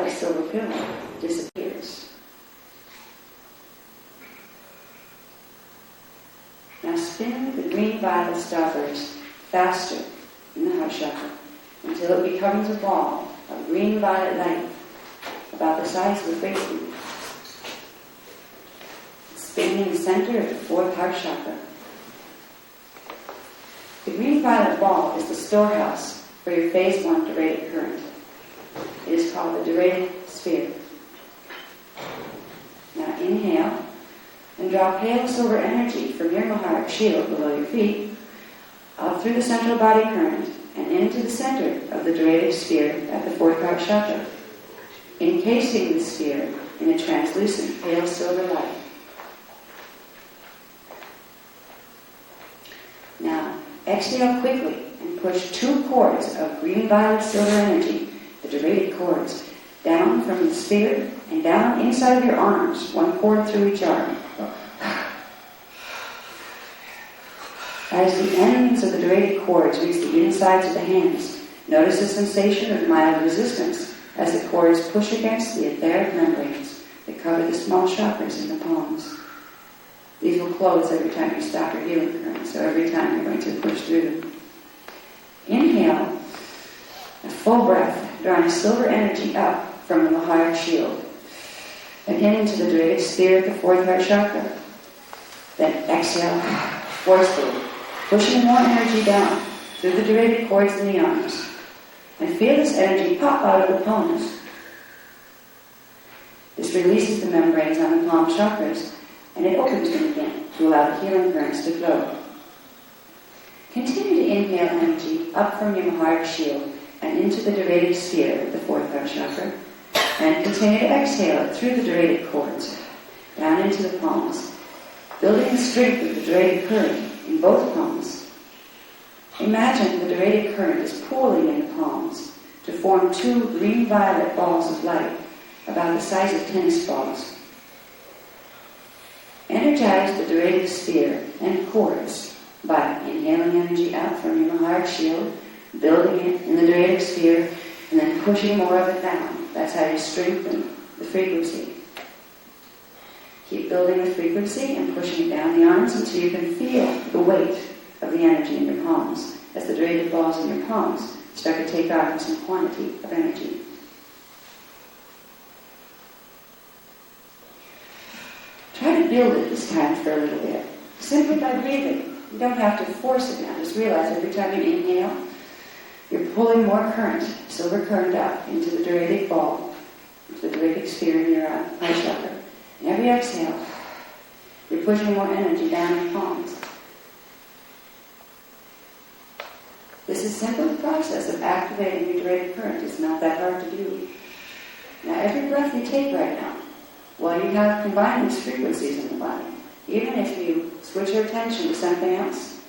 like silver pill, disappears. Now spin the green-violet starburst faster in the heart chakra until it becomes a ball of green-violet light about the size of a baseball. Spin in the center of the fourth heart chakra. The green-violet ball is the storehouse for your phase 1 durated current. It is called the durated sphere. Now inhale and draw pale silver energy from your Mahara shield below your feet up through the central body current and into the center of the durated sphere at the fourth heart chakra, encasing the sphere in a translucent pale silver light. Now exhale quickly and push 2 cords of green-violet silver energy, the durated cords, down from the sphere and down inside of your arms, 1 cord through each arm. As the ends of the durated cords reach the insides of the hands, notice the sensation of mild resistance as the cords push against the etheric membranes that cover the small chakras in the palms. These will close every time you stop your healing current, so every time you're going to push through them. Inhale, a full breath, drawing silver energy up from the heart shield and into the durated sphere at the fourth heart chakra. Then exhale, forcefully, pushing more energy down through the durated cords in the arms. And feel this energy pop out of the palms. This releases the membranes on the palm chakras, and it opens them again to allow the healing currents to flow. Continue to inhale energy up from your heart shield and into the durated sphere of the fourth heart chakra, and continue to exhale it through the durated cords, down into the palms, building the strength of the durated current in both palms. Imagine the durated current is pooling in the palms to form 2 green-violet balls of light about the size of tennis balls. Energize the durated sphere and cords by inhaling energy out from your heart shield, building it in the durated sphere, and then pushing more of it down. That's how you strengthen the frequency. Keep building the frequency and pushing it down the arms until you can feel the weight of the energy in your palms as the durated balls in your palms start to take on some quantity of energy. Try to build it this time for a little bit, simply by breathing. You don't have to force it now. Just realize every time you inhale, you're pulling more current, silver current up into the durated ball, into the durated sphere in your heart chakra. And every exhale, you're pushing more energy down your palms. This is simply the process of activating your durated current. It's not that hard to do. Now, every breath you take right now, while you have combined these frequencies in the body, even if you switch your attention to something else,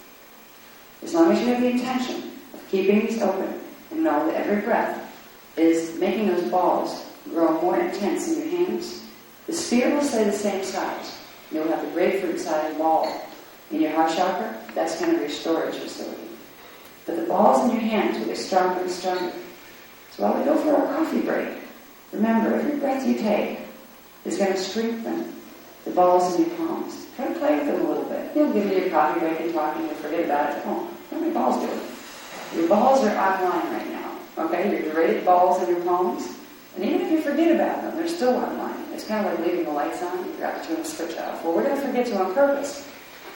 as long as you have the intention of keeping these open and know that every breath is making those balls grow more intense in your hands, the sphere will stay the same size. You'll have the grapefruit-sized ball in your heart chakra. That's kind of your storage facility. But the balls in your hands will get stronger and stronger. So while we go for our coffee break, remember, every breath you take is going to strengthen the balls in your palms. Try to play with them a little bit. You'll give you your coffee break and talk and you'll forget about it. Oh, what are my balls doing? Your balls are online right now. Okay, your durated balls in your palms. And even if you forget about them, they're still online. It's kind of like leaving the lights on. You forgot to turn the switch off. Well, we're going to forget to on purpose,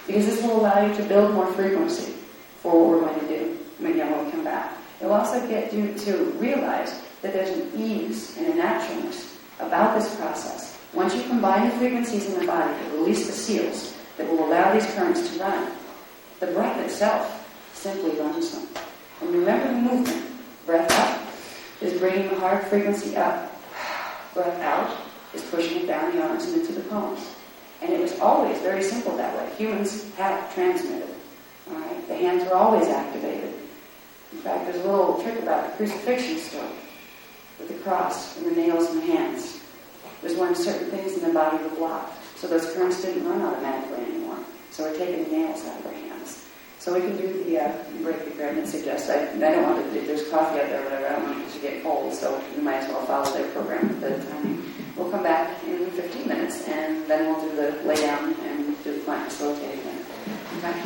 because this will allow you to build more frequency for what we're going to do when we come back. It will also get you to realize that there's an ease and a naturalness about this process. Once you combine the frequencies in the body to release the seals that will allow these currents to run, the breath itself simply runs them. And remember the movement. Breath up is bringing the heart frequency up. Breath out is pushing it down the arms and into the palms. And it was always very simple that way. Humans have transmitted. All right? The hands were always activated. In fact, there's a little trick about the crucifixion story with the cross and the nails in the hands. There's when certain things in the body were blocked, so those currents didn't run automatically anymore. So we're taking the nails out of our hands. So we can do the break the grab and suggest. I don't want to, if there's coffee out there or whatever, I don't want it to get cold, so you might as well follow their program. the timing. We'll come back in 15 minutes, and then we'll do the lay down and do the quiet facilitating. Okay?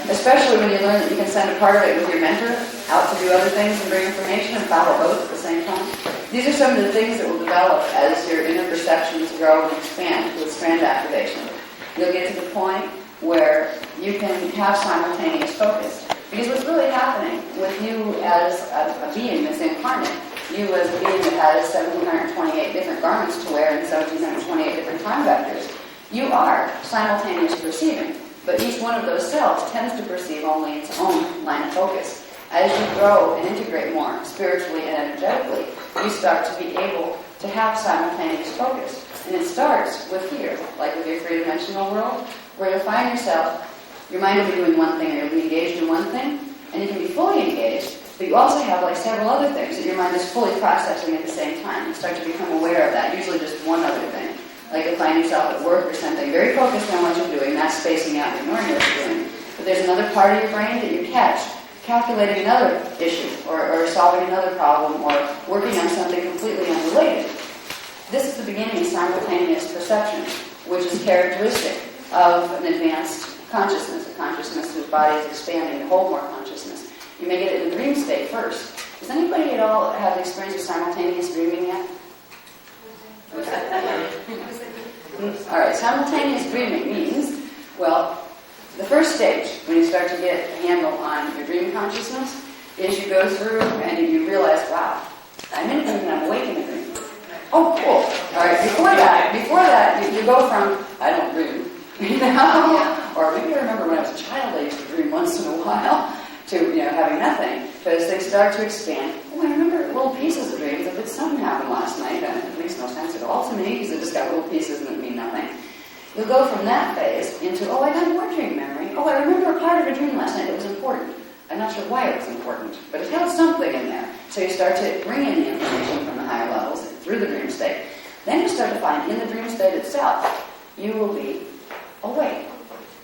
Especially when you learn that you can send a part of it with your mentor out to do other things and bring information and follow both at the same time. These are some of the things that will develop as your inner perceptions grow and expand with strand activation. You'll get to the point where you can have simultaneous focus. Because what's really happening with you as a being that's incarnate, you as a being that has 1,728 different garments to wear and 1,728 different time vectors, you are simultaneous perceiving. But each one of those cells tends to perceive only its own line of focus. As you grow and integrate more spiritually and energetically, you start to be able to have simultaneous focus. And it starts with here, like with your three-dimensional world, where you'll find yourself, your mind will be doing one thing, or you'll be engaged in one thing, and you can be fully engaged, but you also have like several other things that your mind is fully processing at the same time. You start to become aware of that, usually just one other thing. Like you'll find yourself at work or something, very focused on what you're doing, not spacing out and ignoring what you're doing. But there's another part of your brain that you catch, calculating another issue, or solving another problem, or working on something completely unrelated. This is the beginning of simultaneous perception, which is characteristic of an advanced consciousness, a consciousness whose body is expanding to hold more consciousness. You may get it in the dream state first. Does anybody at all have the experience of simultaneous dreaming yet? All right, simultaneous dreaming means, well, the first stage, when you start to get a handle on your dream consciousness, is you go through and you realize, wow, I'm in a dream and I'm awake in a dream. Oh, cool. All right, before that, you go from, I don't dream, or maybe I remember when I was a child I used to dream once in a while, to having nothing. But as they start to expand, oh, I remember little pieces of dreams. If it's something happened last night, it makes no sense at all to me because it just got little pieces and it mean nothing. You'll go from that phase into, oh, I got more dream memory. Oh, I remember a part of a dream last night that was important. I'm not sure why it was important, but it had something in there. So you start to bring in the information from the higher levels through the dream state. Then you start to find in the dream state itself, you will be awake.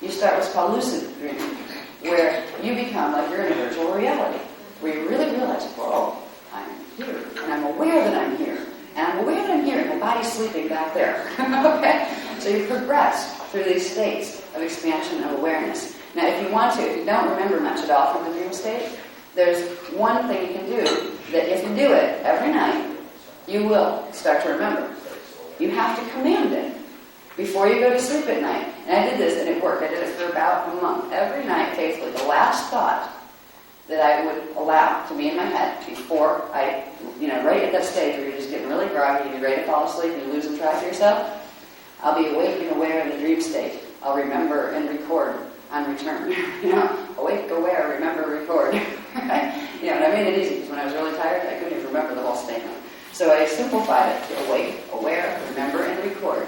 You start what's called lucid dreaming, where you become like you're in a virtual reality, where you really realize, whoa, I'm here, and I'm aware that I'm here, and I'm aware that I'm here, and my body's sleeping back there. Okay? So you progress through these states of expansion of awareness. Now, if you want to, if you don't remember much at all from the dream state, there's one thing you can do that if you do it every night, you will start to remember. You have to command it before you go to sleep at night. And I did this, and it worked. I did it for about a month. Every night, faithfully, the last thought that I would allow to be in my head before I, right at that stage where you're just getting really groggy, you're ready to fall asleep, and you're losing track of yourself, I'll be awake and aware in the dream state. I'll remember and record on return. Awake, aware, remember, record. Right? And I made it easy because when I was really tired, I couldn't even remember the whole statement. So I simplified it to awake, aware, remember, and record,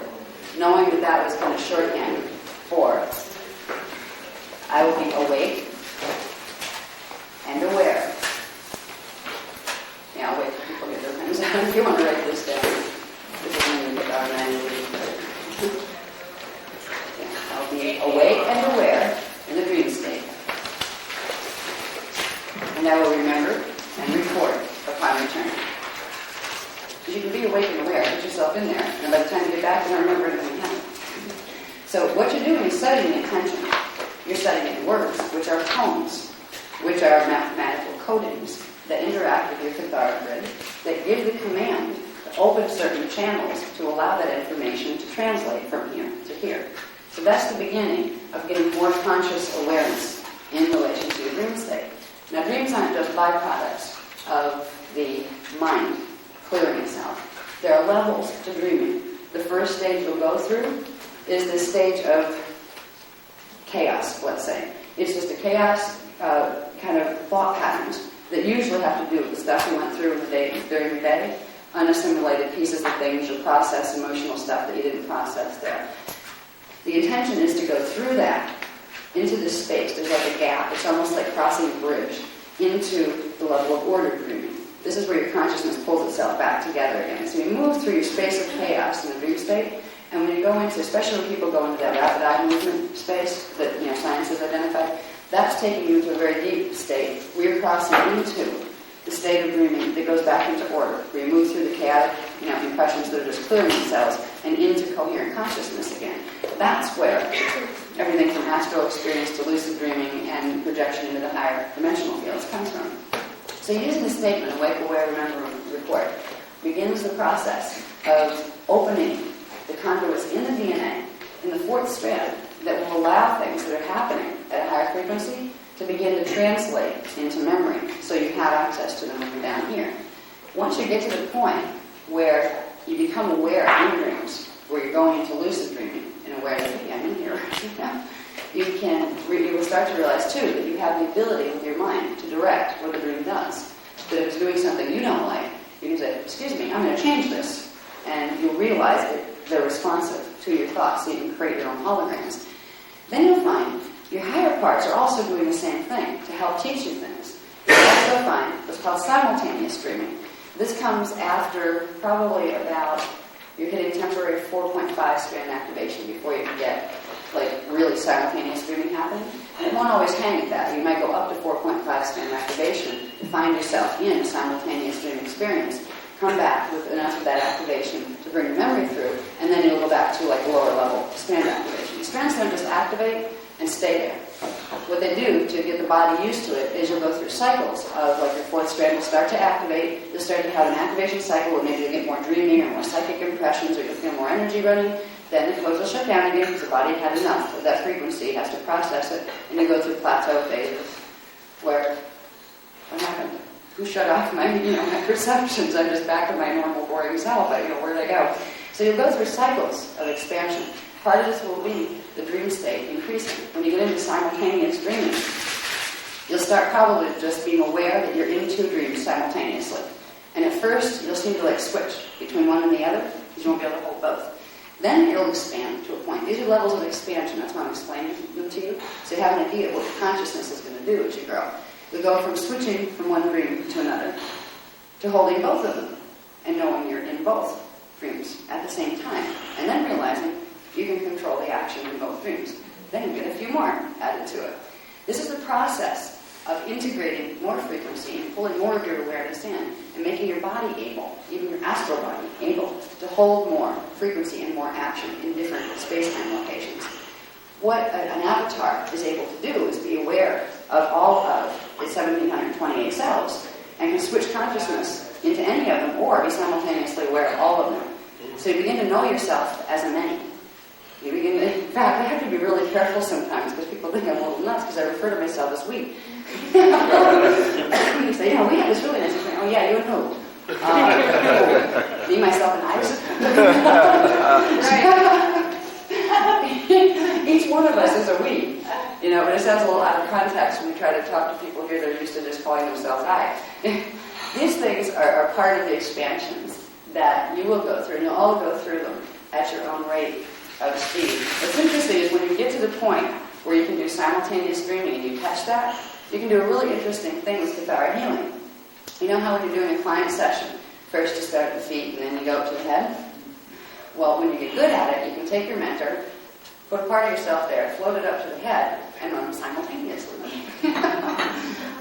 knowing that that was kind of shorthand for I will be awake and aware. Yeah, I'll wait till people get their pens out. If you want to write this down, this is when we put our manual. I'll be awake and aware in the dream state. And I will remember and record upon return. You can be awake and aware, put yourself in there, and by the time you get back, you don't remember anything happened. So what you're doing is setting the intention. You're setting in words, which are tones, which are mathematical codings that interact with your Kathara grid, that give the command to open certain channels to allow that information to translate from here to here. So that's the beginning of getting more conscious awareness in relation to your dream state. Now, dreams aren't just byproducts of the mind clearing itself. There are levels to dreaming. The first stage you'll go through is this stage of chaos, let's say. It's just a chaos kind of thought patterns that usually have to do with the stuff you went through in the day, during the day, unassimilated pieces of things, you process emotional stuff that you didn't process there. The intention is to go through that into this space. There's like a gap. It's almost like crossing a bridge into the level of ordered dreaming. This is where your consciousness pulls itself back together again. So you move through your space of chaos in the dream state, and when you go into, especially when people go into that rapid eye movement space that science has identified, that's taking you into a very deep state where you're crossing into the state of dreaming that goes back into order, where you move through the chaotic impressions that are just clearing themselves and into coherent consciousness again. That's where everything from astral experience to lucid dreaming and projection into the higher dimensional fields comes from. So using the statement, awake, aware, remember, report, begins the process of opening the conduits in the DNA, in the fourth strand, that will allow things that are happening at a higher frequency to begin to translate into memory, so you have access to them when you're down here. Once you get to the point where you become aware in dreams, where you're going into lucid dreaming, and aware that, hey, I'm in here right now, you will start to realize, too, that you have the ability with your mind to direct what the dream does. That if it's doing something you don't like, you can say, excuse me, I'm going to change this. And you'll realize that they're responsive to your thoughts, so you can create your own holograms. Then you'll find your higher parts are also doing the same thing to help teach you things. You'll also find what's called simultaneous dreaming. This comes after probably about, you're hitting temporary 4.5 strand activation before you can get really simultaneous dreaming happening. And it won't always hang at that. You might go up to 4.5 strand activation to find yourself in a simultaneous dream experience. Come back with enough of that activation to bring your memory through, and then you'll go back to lower level strand activation. Strands don't just activate and stay there. What they do to get the body used to it is you'll go through cycles of your fourth strand will start to activate. You'll start to have an activation cycle where maybe you'll get more dreaming or more psychic impressions, or you'll feel more energy running. Then the clothes will shut down again because the body had enough of that frequency. It has to process it, and you go through plateau phases where what happened? Who shut off my my perceptions? I'm just back to my normal boring self. Where'd I go? So you'll go through cycles of expansion. Part of this will be the dream state increasing. When you get into simultaneous dreaming, you'll start probably just being aware that you're in two dreams simultaneously. And at first, you'll seem to switch between one and the other, because you won't be able to hold both. Then it'll expand to a point. These are levels of expansion. That's why I'm explaining them to you. So you have an idea of what your consciousness is going to do as you grow. We go from switching from one dream to another to holding both of them and knowing you're in both dreams at the same time. And then realizing you can control the action in both dreams. Then you get a few more added to it. This is the process of integrating more frequency and pulling more of your awareness in and making your body able, even your astral body, able to hold more frequency and more action in different space-time locations. What an avatar is able to do is be aware of all of its 1,728 cells and can switch consciousness into any of them or be simultaneously aware of all of them. So you begin to know yourself as a many. You begin to, in fact, I have to be really careful sometimes because people think I'm a little nuts because I refer to myself as we. You say, we have this really nice thing. Oh yeah, you and who? Me, myself, and I. Each one of us is a we. But it sounds a little out of context when we try to talk to people here that are used to just calling themselves I. These things are part of the expansions that you will go through, and you'll all go through them at your own rate of speed. What's interesting is when you get to the point where you can do simultaneous dreaming and you catch that, you can do a really interesting thing with Kathara healing. You know how when you're doing a client session, first you start at the feet and then you go up to the head? Well, when you get good at it, you can take your mentor, put a part of yourself there, float it up to the head, and run them simultaneously.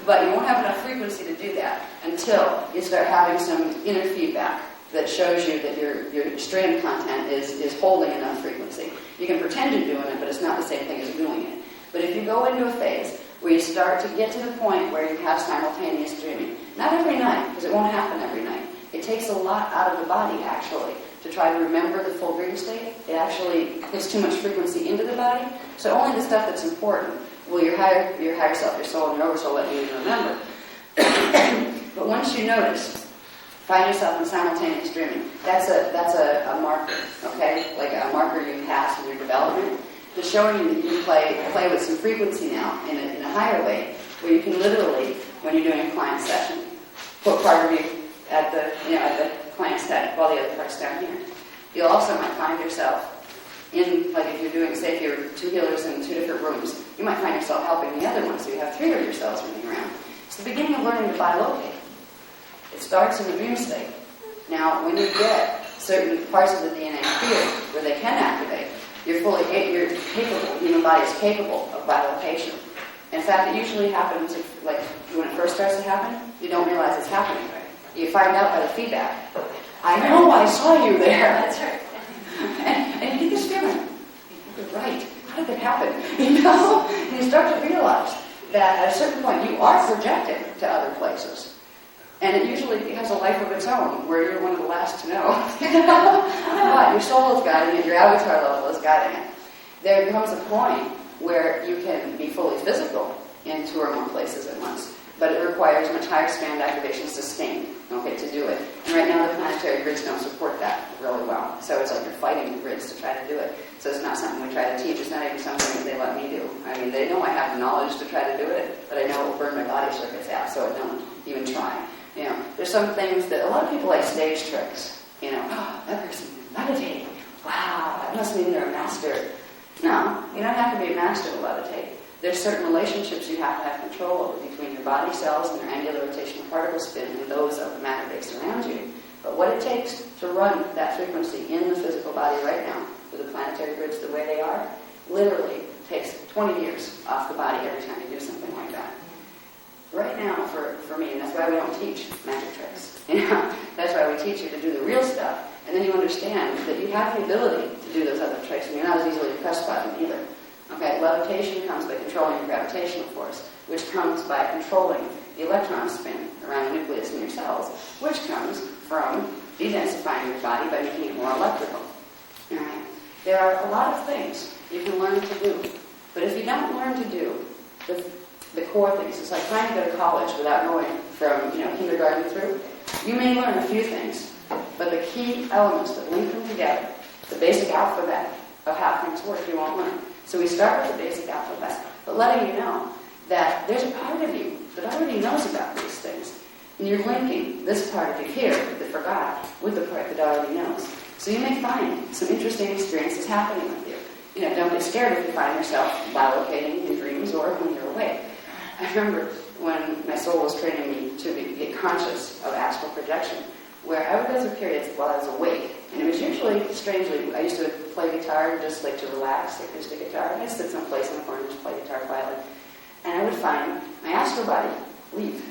But you won't have enough frequency to do that until you start having some inner feedback that shows you that your strand content is holding enough frequency. You can pretend you're doing it, but it's not the same thing as doing it. But if you go into a phase where you start to get to the point where you have simultaneous dreaming, not every night, because it won't happen every night. It takes a lot out of the body, actually, to try to remember the full dream state. It actually puts too much frequency into the body. So only the stuff that's important will your higher self, your soul, and your oversoul let you remember. But once you notice, find yourself in simultaneous dreaming. That's a marker, okay? Like a marker you pass in your development. Just showing you that you can play with some frequency now in a higher way, where you can literally, when you're doing a client session, put part of you at the client's head while the other part's down here. You'll also might find yourself in, if you're doing, say if you're two healers in two different rooms, you might find yourself helping the other one, so you have three of yourselves running around. It's the beginning of learning to bilocate. It starts in the dream state. Now, when you get certain parts of the DNA cleared where they can activate, you're capable, the human body is capable of bilocation. In fact, it usually happens, when it first starts to happen, you don't realize it's happening. You find out by the feedback. I know I saw you there. That's right. And you get this feeling, you're right. How did that happen? And you start to realize that at a certain point you are projected to other places. And it usually has a life of its own, where you're one of the last to know. But your soul is guiding it, your avatar level is guiding it. There comes a point where you can be fully physical in 2 or more places at once. But it requires much higher span activation sustained, to do it. And right now the planetary grids don't support that really well. So it's like you're fighting the grids to try to do it. So it's not something we try to teach. It's not even something that they let me do. I mean, they know I have the knowledge to try to do it, but I know it will burn my body circuits out, so I don't even try. There's some things that a lot of people like stage tricks. Oh, that person meditating. Wow, that must mean they're a master. No, you don't have to be a master to levitate. There's certain relationships you have to have control over between your body cells and their angular rotational particle spin and those of the matter base around you. But what it takes to run that frequency in the physical body right now, with the planetary grids the way they are, literally takes 20 years off the body every time you do something like that. Right now, for me, and that's why we don't teach magic tricks. That's why we teach you to do the real stuff, and then you understand that you have the ability to do those other tricks, and you're not as easily impressed by them either. Okay, levitation comes by controlling your gravitational force, which comes by controlling the electron spin around the nucleus in your cells, which comes from dedensifying your body by making it more electrical. All right. There are a lot of things you can learn to do, but if you don't learn to do the core things, it's like trying to go to college without going from kindergarten through. You may learn a few things, but the key elements that link them together, the basic alphabet of how things work, you won't learn. So we start with the basic alphabet, but letting you know that there's a part of you that already knows about these things. And you're linking this part of you here that forgot with the part that already knows. So you may find some interesting experiences happening with you. Don't get scared if you find yourself bilocating in dreams or when you're awake. I remember when my soul was training me to get conscious of astral projection, where I would go through periods while I was awake. And it was usually, strangely, I used to play guitar just to relax, acoustic guitar. And I'd sit someplace in the corner and just play guitar quietly. And I would find my astral body leave.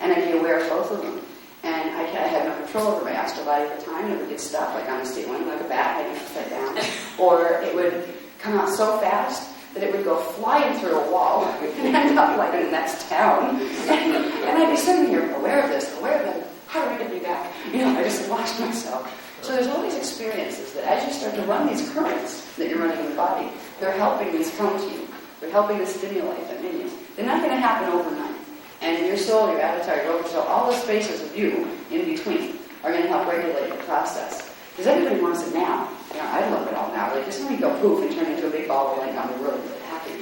And I'd be aware of both of them. And I had no control over my astral body at the time, and it would get stuck like on the ceiling, like a bat hanging upside down. Or it would come out so fast that it would go flying through a wall and end up like in the next town. And I'd be sitting here aware of this, aware of that. How do I get me back? I just lost myself. So there's all these experiences that as you start to run these currents that you're running in the body, they're helping these come to you. They're helping to stimulate them in you. They're not going to happen overnight. And your soul, your avatar, your oversoul, all the spaces of you in between are going to help regulate the process. Because everybody wants it now. I love it all now. Like, just let me go poof and turn into a big ball of light and I'll be really, really happy.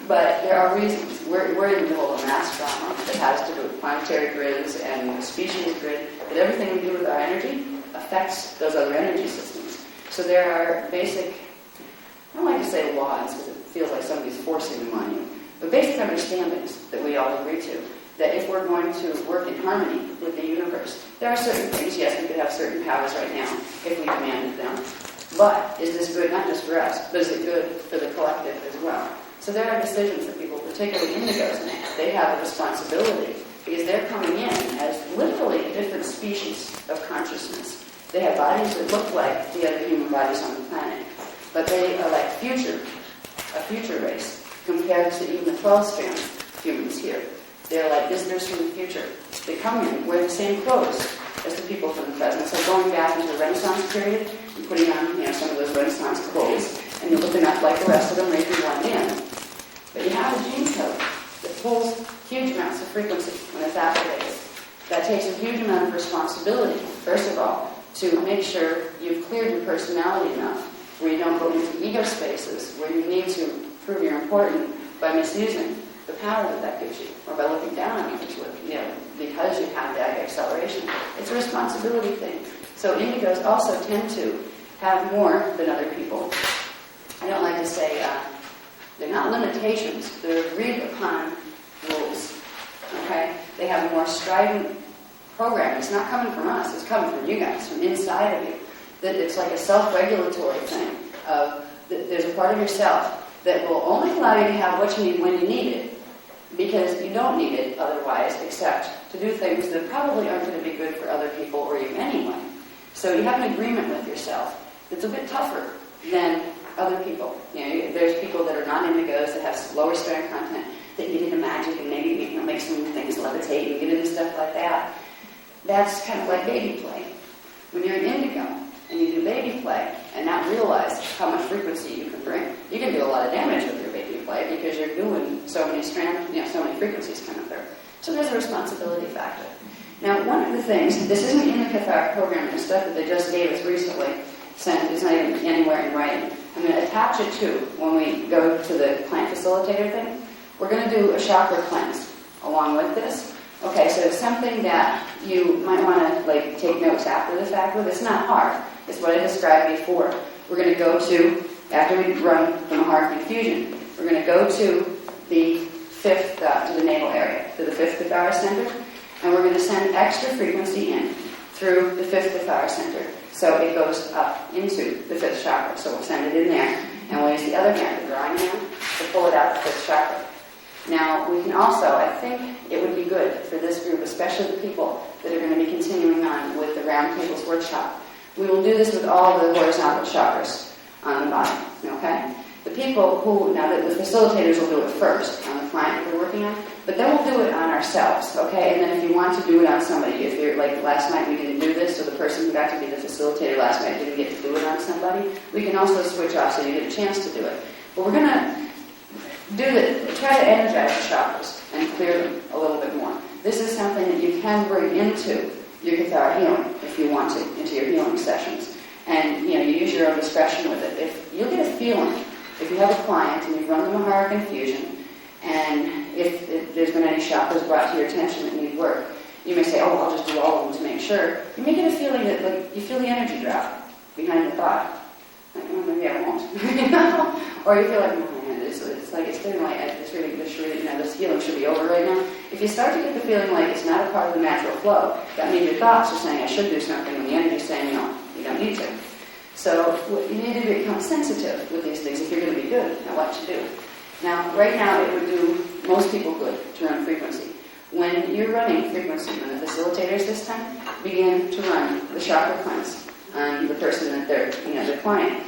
But there are reasons. We're in the middle of a mass drama that has to do with planetary grids and species grid, that everything we do with our energy affects those other energy systems. So there are basic, I don't like to say laws because it feels like somebody's forcing them on you, but basic understandings that we all agree to, that if we're going to work in harmony with the universe, there are certain things, yes, we could have certain powers right now if we demanded them, but is this good not just for us, but is it good for the collective as well? So there are decisions that people, particularly indigos, make. They have a responsibility because they're coming in as literally a different species of consciousness. They have bodies that look like the other human bodies on the planet, but they are like a future race compared to even the 12-span humans here. They're like visitors from the future. They come in, wear the same clothes as the people from the present. So going back into the Renaissance period and putting on, some of those Renaissance clothes, and you're looking up like the rest of them, making one in. But you have a gene code that pulls huge amounts of frequency when it's activated. That takes a huge amount of responsibility, first of all, to make sure you've cleared your personality enough where you don't go into ego spaces where you need to prove you're important by misusing the power that gives you, or by looking down on others because you have that acceleration. It's a responsibility thing. So indigos also tend to have more than other people. I don't like to say they're not limitations, they're agreed upon rules. Okay? They have more strident program. It's not coming from us. It's coming from you guys, from inside of you. That it's like a self-regulatory thing. There's a part of yourself that will only allow you to have what you need when you need it, because you don't need it otherwise, except to do things that probably aren't going to be good for other people or you anyway. So you have an agreement with yourself that's a bit tougher than other people. There's people that are not indigos that have lower strength content that get into magic and maybe make some things levitate and get into stuff like that. That's kind of like baby play. When you're an indigo and you do baby play and not realize how much frequency you can bring, you can do a lot of damage with your baby play because you're doing so many strands, so many frequencies coming through. So there's a responsibility factor. Now, one of the things, this isn't in the Kathara program, the stuff that they just gave us recently, sent, it's not even anywhere in writing. I'm going to attach it to when we go to the plant facilitator thing. We're going to do a chakra cleanse along with this. Okay, so it's something that you might want to take notes after the fact with. It's not hard. It's what I described before. We're going to go to, after we run the Mahara infusion, we're going to go to the fifth, to the navel area, to the fifth Kathara center, and we're going to send extra frequency in through the fifth Kathara center. So it goes up into the fifth chakra. So we'll send it in there, and we'll use the other hand, the drawing hand, to pull it out the fifth chakra. Now, we can also, I think it would be good for this group, especially the people that are going to be continuing on with the Round Tables workshop. We will do this with all the horizontal chakras on the body, okay? The people who, now the facilitators will do it first on the client that we're working on, but then we'll do it on ourselves, okay? And then if you want to do it on somebody, if you're, like last night we didn't do this, so the person who got to be the facilitator last night didn't get to do it on somebody, we can also switch off so you get a chance to do it. But we're going to try to energize the chakras and clear them a little bit more. This is something that you can bring into your Kathara healing if you want to, into your healing sessions. And you use your own discretion with it. If you'll get a feeling, if you have a client and you've run the Mahara infusion, and if there's been any chakras brought to your attention that need work, you may say, oh, I'll just do all of them to make sure. You may get a feeling that you feel the energy drop behind the thought. Like, oh, maybe I won't. Or you feel like, oh, man, it's feeling like this healing should be over right now. If you start to get the feeling like it's not a part of the natural flow, that means your thoughts are saying I should do something, and the energy is saying no, you don't need to. So you need to become sensitive with these things if you're going to be good at what you do. Now, right now, it would do most people good to run frequency. When you're running frequency, when the facilitators this time begin to run the chakra cleanse on the person that they're, the client,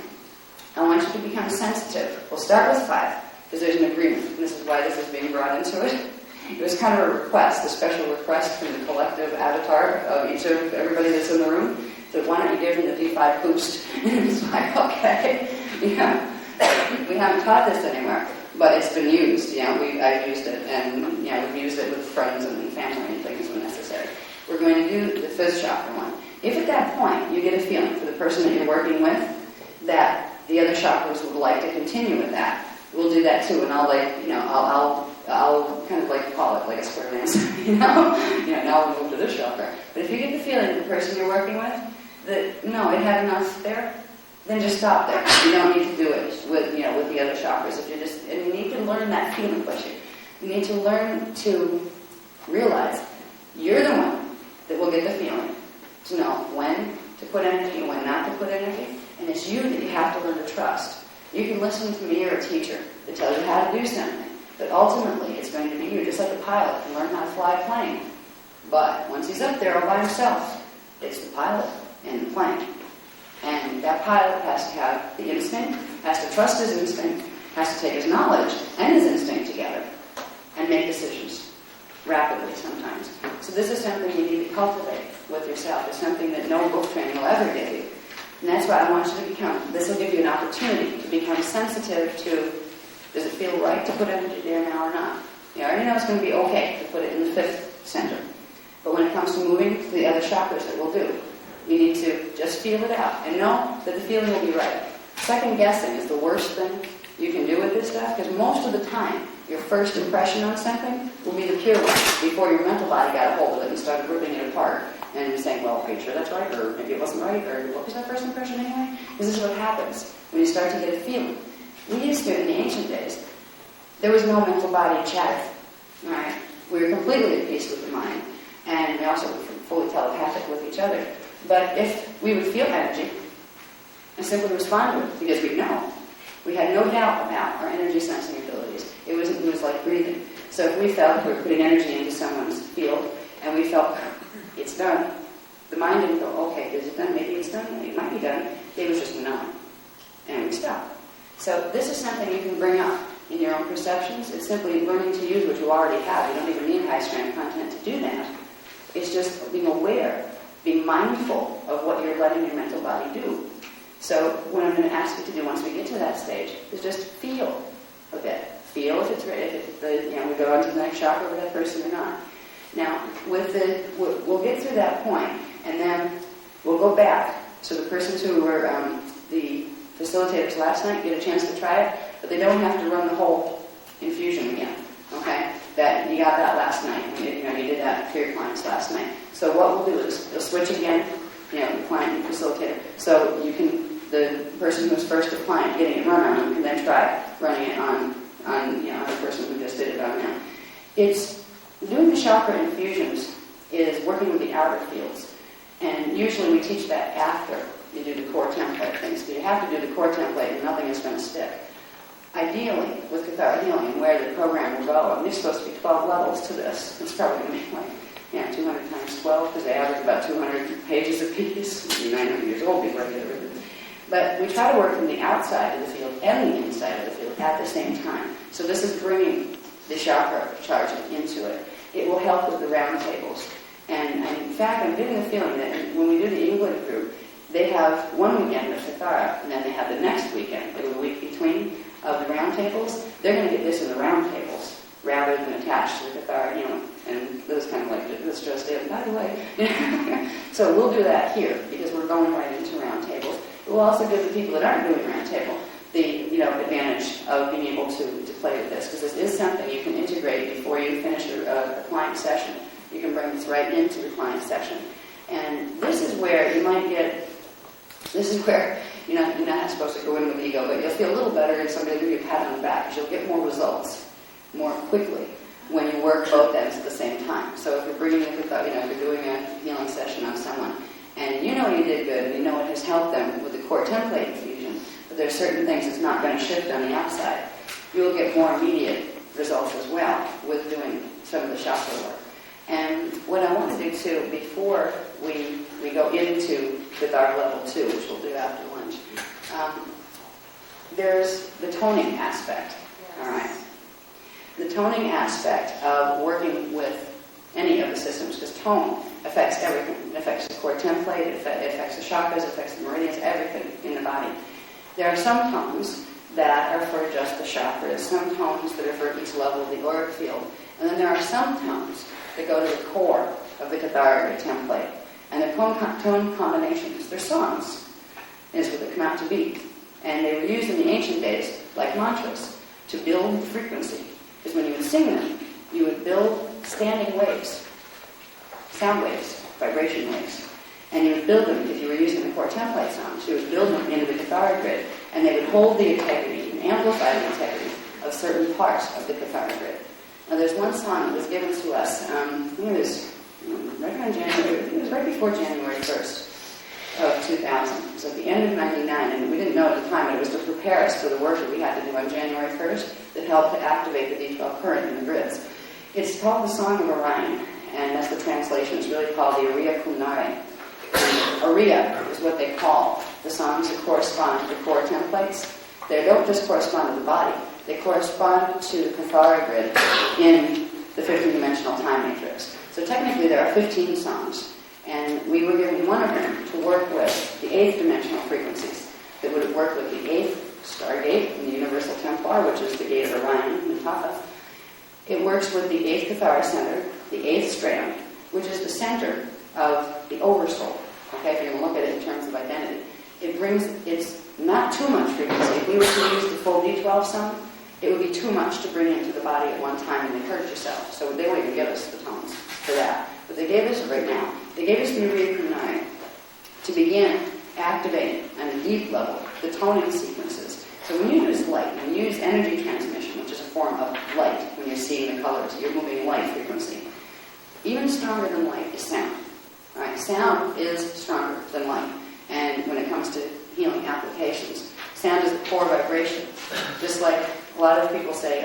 I want you to become sensitive. We'll start with 5, because there's an agreement, and this is why this is being brought into it. It was kind of a request, a special request from the collective avatar of everybody that's in the room. So why don't you give them the D5 boost? And it's like, okay, we haven't taught this anywhere, but it's been used. I've used it, and we've used it with friends and family and things when necessary. We're going to do the fifth chakra one. If at that point you get a feeling for the person that you're working with that the other chakras would like to continue with that, we'll do that too, and I'll kind of call it like a square dance, now we'll move to this chakra. But if you get the feeling that the person you're working with, that no, it had enough there, then just stop there. You don't need to do it with the other chakras. And you need to learn that feeling pushing. You need to learn to realize you're the one that will get the feeling to know when to put energy and when not to put energy, and it's you that you have to learn to trust. You can listen to me or a teacher that tells you how to do something, but ultimately it's going to be you, just like a pilot can learn how to fly a plane. But once he's up there all by himself, it's the pilot and the plane. And that pilot has to have the instinct, has to trust his instinct, has to take his knowledge and his instinct together and make decisions rapidly sometimes. So this is something you need to cultivate with yourself. It's something that no book training will ever give you. And that's why I want you to become, this will give you an opportunity to become sensitive to, does it feel right to put energy there now or not? I already know it's going to be okay to put it in the fifth center. But when it comes to moving to the other chakras that we'll do, you need to just feel it out and know that the feeling will be right. Second guessing is the worst thing you can do with this stuff, because most of the time, your first impression on something will be the pure one before your mental body got a hold of it and started ripping it apart and saying, well, are you sure that's right? Or maybe it wasn't right? Or what was that first impression anyway? This is what happens when you start to get a feeling. We used to, in the ancient days, there was no mental body chatter. Right? We were completely at peace with the mind. And we also, fully telepathic with each other. But if we would feel energy and simply respond to it, because we know, we had no doubt about our energy sensing abilities. It was like breathing. So if we felt we were putting energy into someone's field, and we felt, it's done, the mind didn't go, okay, is it done? Maybe it's done, it might be done. It was just no. And we stopped. So this is something you can bring up in your own perceptions. It's simply learning to use what you already have. You don't even need high strand content to do that. It's just being aware, being mindful of what you're letting your mental body do. So what I'm going to ask you to do once we get to that stage is just feel a bit. Feel if it's ready, we go on to the next chakra with that person or not. Now, we'll get through that point, and then we'll go back. So the persons who were the facilitators last night get a chance to try it, but they don't have to run the whole infusion again. Okay, that you got that last night. You did that for your clients last night. So what we'll do is we'll switch again. The client and facilitator. So the person who's first to client getting it run on them can then try running it on the person who just did it on them. It's doing the chakra infusions is working with the outer fields, and usually we teach that after you do the core template things. So you have to do the core template, and nothing is going to stick. Ideally, with Kathara healing and where the program will go, and there's supposed to be 12 levels to this. It's probably going to be like 200 times 12, because they average about 200 pages a piece. 900 years old before I get it. But we try to work from the outside of the field and the inside of the field at the same time. So this is bringing the chakra charge into it. It will help with the round tables. And in fact, I'm getting the feeling that when we do the England group, they have one weekend of Kathara, and then they have the next weekend, the week between, of the round tables. They're going to get this in the round tables rather than attached to the Kathara healing. And this is kind of like, this just in, by the way. So we'll do that here, because we're going right into round tables. We'll also give the people that aren't doing round table the advantage of being able to play with this, because this is something you can integrate before you finish a client session. You can bring this right into the client session. And this is where you're not supposed to go in with ego, but you'll feel a little better if somebody will give you a pat on the back, because you'll get more results more quickly when you work both ends at the same time. So if you're bringing in, if you're doing a healing session on someone, and you did good, and it has helped them with the core template infusion, but there are certain things that's not going to shift on the outside, you'll get more immediate results as well with doing some of the chakra work. And what I want to do too, before we go into Kathara level 2, which we'll do after lunch, there's the toning aspect. All right. The toning aspect of working with any of the systems, because tone affects everything. It affects the core template, it affects the chakras, it affects the meridians, everything in the body. There are some tones that are for just the chakras, some tones that are for each level of the auric field, and then there are some tones that go to the core of the Kathara template. And they're tone combinations. They're songs, is what they come out to be. And they were used in the ancient days, like mantras, to build frequency. Because when you would sing them, you would build standing waves, sound waves, vibration waves. And you would build them, if you were using the core template songs, you would build them into the Kathara grid, and they would hold the integrity and amplify the integrity of certain parts of the Kathara grid. Now there's one song that was given to us, it was right around January, it was right before January 1st of 2000. It was at the end of 99, and we didn't know at the time, but it was to prepare us for the work that we had to do on January 1st that helped to activate the D12 current in the grids. It's called the Song of Orion, and that's the translation. It's really called the Ariya Kunare. Ariya is what they call the songs that correspond to the core templates. They don't just correspond to the body, they correspond to the Kathara grid in the 15-dimensional time matrix. So technically there are 15 songs, and we were given one of them to work with the 8th dimensional frequencies that would work with the 8th Stargate in the Universal Templar, which is the gate of Orion in Tapa. It works with the 8th Kathara center, the 8th strand, which is the center of the oversoul. Okay, if you're going to look at it in terms of identity. It's not too much frequency. If we were to use the full D12 song, it would be too much to bring into the body at one time and then hurt yourself. So they won't even give us the tones for that. But they gave us it right now. They gave us the Ariya Kunai to begin activating on a deep level the toning sequences. So when you use light, when you use energy transmission, which is a form of light, when you're seeing the colors, you're moving light frequency. Even stronger than light is sound. All right, sound is stronger than light. And when it comes to healing applications, sound is the core vibration. Just like a lot of people say,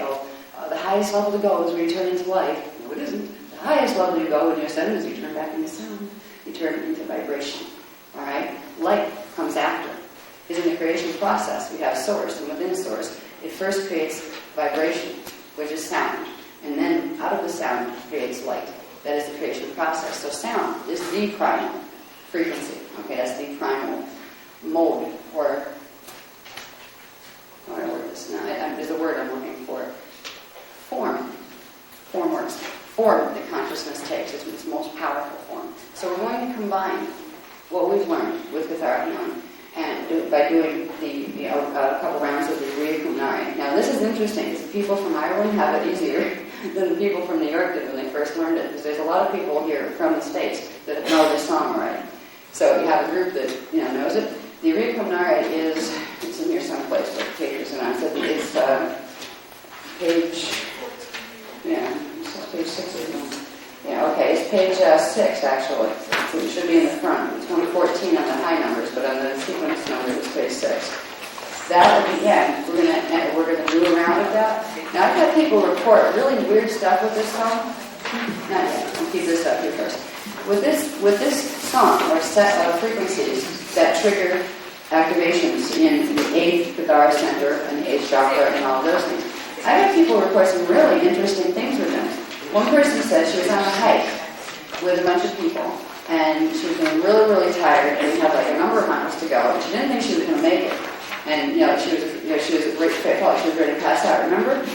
the highest level to go is when you turn into light. No, it isn't. The highest level you go when you ascend is you turn back into sound. You turn into vibration. All right? Light comes after. Because in the creation process, we have source, and within source, it first creates vibration, which is sound. And then out of the sound creates light. That is the creation process. So sound is the primal frequency. Okay, that's the primal mode, or how do I word this now? There's a word I'm looking for. Form. Form works. Form that consciousness takes. It's its most powerful form. So we're going to combine what we've learned with Kathara healing and by doing a couple rounds of the Uriya Kumnari. Now this is interesting because people from Ireland have it easier than the people from New York did when they first learned it, because there's a lot of people here from the States that know this song already. So you have a group that knows it. The Uriya Kumnari it's in here someplace, but the page is announced. It's page, page 6 or something. Yeah, okay, it's page 6 actually. So it should be in the front. It's 114 on the high numbers, but on the sequence number it's page 6. That at the end, we're gonna do a round of that. Now I've had people report really weird stuff with this song. Not yet. I'll keep this up here first. With this song, or set of frequencies that trigger activations in the 8th Kathara center and the 8th chakra and all those things, I've had people report some really interesting things with them. One person said she was on a hike with a bunch of people, and she was getting really, really tired, and we had like a number of miles to go, and she didn't think she was going to make it. And she was ready to pass out. Remember?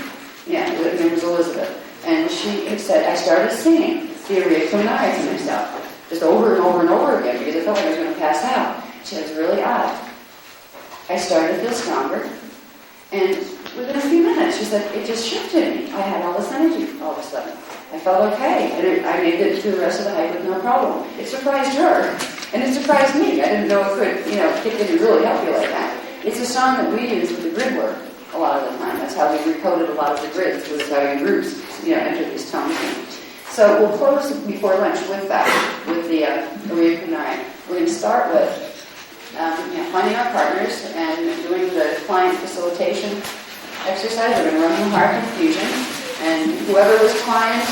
Yeah, her name was Elizabeth, and she had said, I started singing the Uriya Kumnari to myself, just over and over and over again, because I felt like I was going to pass out. She said, it's really odd. I started to feel stronger, and within a few minutes, she said, it just shifted me. I had all this energy all of a sudden. I felt okay, and I made it through the rest of the hike with no problem. It surprised her, and it surprised me. I didn't know it could, kick in and really help you like that. It's a song that we use with the grid work a lot of the time. That's how we recoded a lot of the grids, was how your groups, enter these tones in. So we'll close before lunch with that, with the Uriya Kumnari. We're going to start with finding our partners and doing the client facilitation exercise. We're going to run the heart infusion, and whoever was client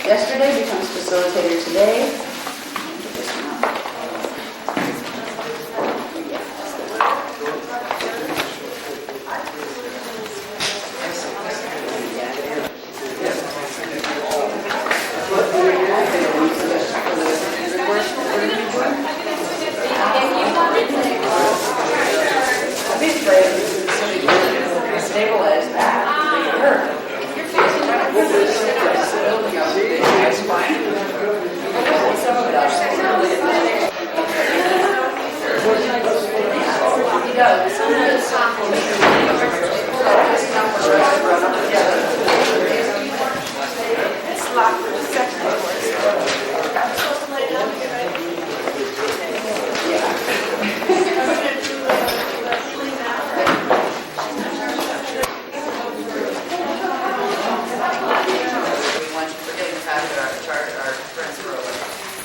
yesterday becomes facilitator today. Stabilize that. He does. It's locked with the second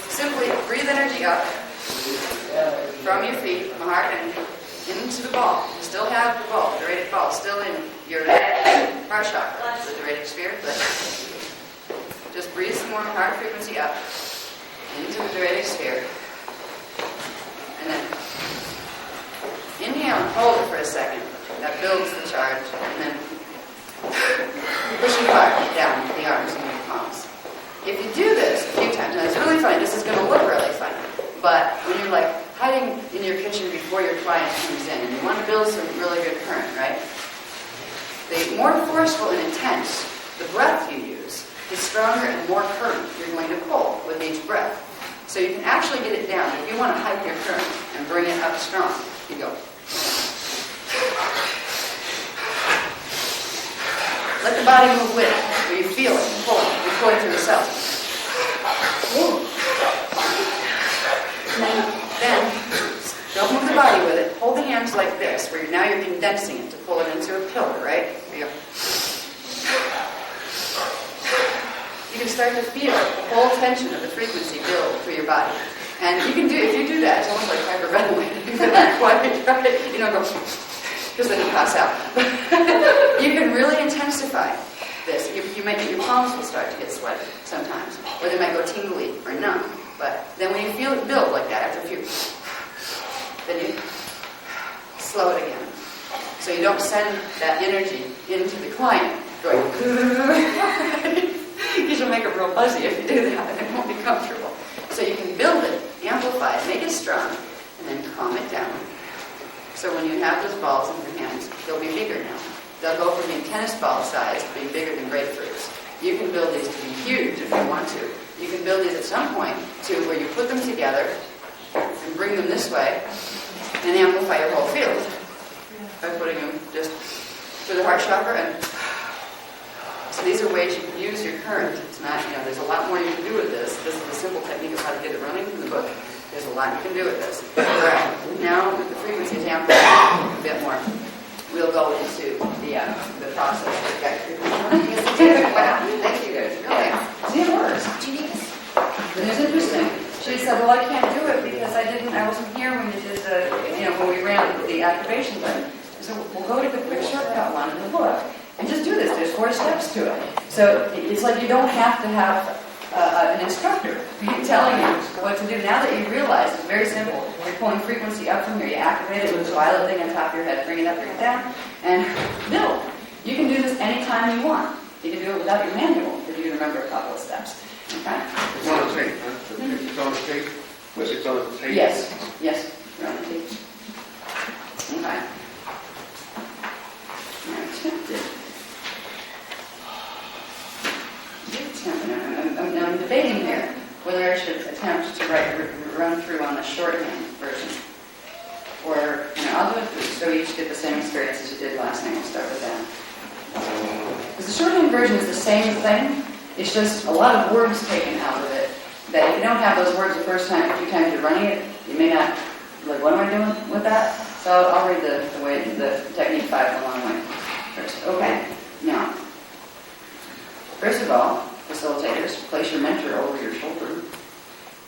Simply breathe energy up from your feet, from the heart, and into the ball. You still have the ball, the radiant ball, still in your heart chakra, the radiant sphere. But just breathe some more heart frequency up into the radiant sphere, and then inhale and hold it for a second. That builds the charge, and then push your heart down the arms and your palms. If you do this a few times, now it's really funny, this is going to look really funny, but when you're like hiding in your kitchen before your client comes in, and you want to build some really good current, right? The more forceful and intense the breath you use, the stronger and more current you're going to pull with each breath. So you can actually get it down. If you want to hike your current and bring it up strong, you go. Let the body move with it, where you feel it, pull it, you pull it through the cells. Then, don't move the body with it. Hold the hands like this, where now you're condensing it to pull it into a pillar, right? There you go. You can start to feel the whole tension of the frequency build through your body. And you can do, if you do that, it's almost like hyperventilating. You feel that quiet, right? You don't go, because then you pass out. You can really intensify this. You might, your palms will start to get sweaty sometimes, or they might go tingly or numb. But then when you feel it build like that, after a few, then you slow it again. So you don't send that energy into the client going, because you'll make it real fuzzy if you do that, and it won't be comfortable. So you can build it, amplify it, make it strong, and then calm it down. So when you have those balls in your hands, they'll be bigger now. They'll go from being tennis ball size to being bigger than grapefruits. You can build these to be huge if you want to. You can build these at some point to where you put them together and bring them this way and amplify your whole field by putting them just through the heart chakra. And so these are ways you can use your current. It's not, there's a lot more you can do with this. This is a simple technique of how to get it running from the book. There's a lot you can do with this. All right. Now, with the frequency amplified a bit more, we'll go into the process. Wow, thank you guys. Really. See, it works. Do you need this? It is interesting. She said, well, I can't do it because I wasn't here when you did when we ran the activation button. So we'll go to the quick shortcut one in the book and just do this. There's 4 steps to it. So it's like you don't have to have an instructor telling you what to do. Now that you realize it's very simple. You're pulling frequency up from here. You activate it with the violet thing on top of your head. Bring it up, bring it down, and build. You can do this anytime you want. You can do it without your manual if you remember a couple of steps. Okay? It's on the tape, huh? It's on the tape? It's on the tape? Yes. Yes. You're on the tape. Okay. I'm debating here whether I should attempt to run through on the shorthand version. Or, I'll do it so you each get the same experience as you did last night. We'll start with that. Because the shorthand version is the same thing. It's just a lot of words taken out of it. That if you don't have those words the first time, a few times you're running it, you may not, like, what am I doing with that? So I'll read the technique 5 the long way first. Okay, now, first of all, facilitators, place your mentor over your shoulder.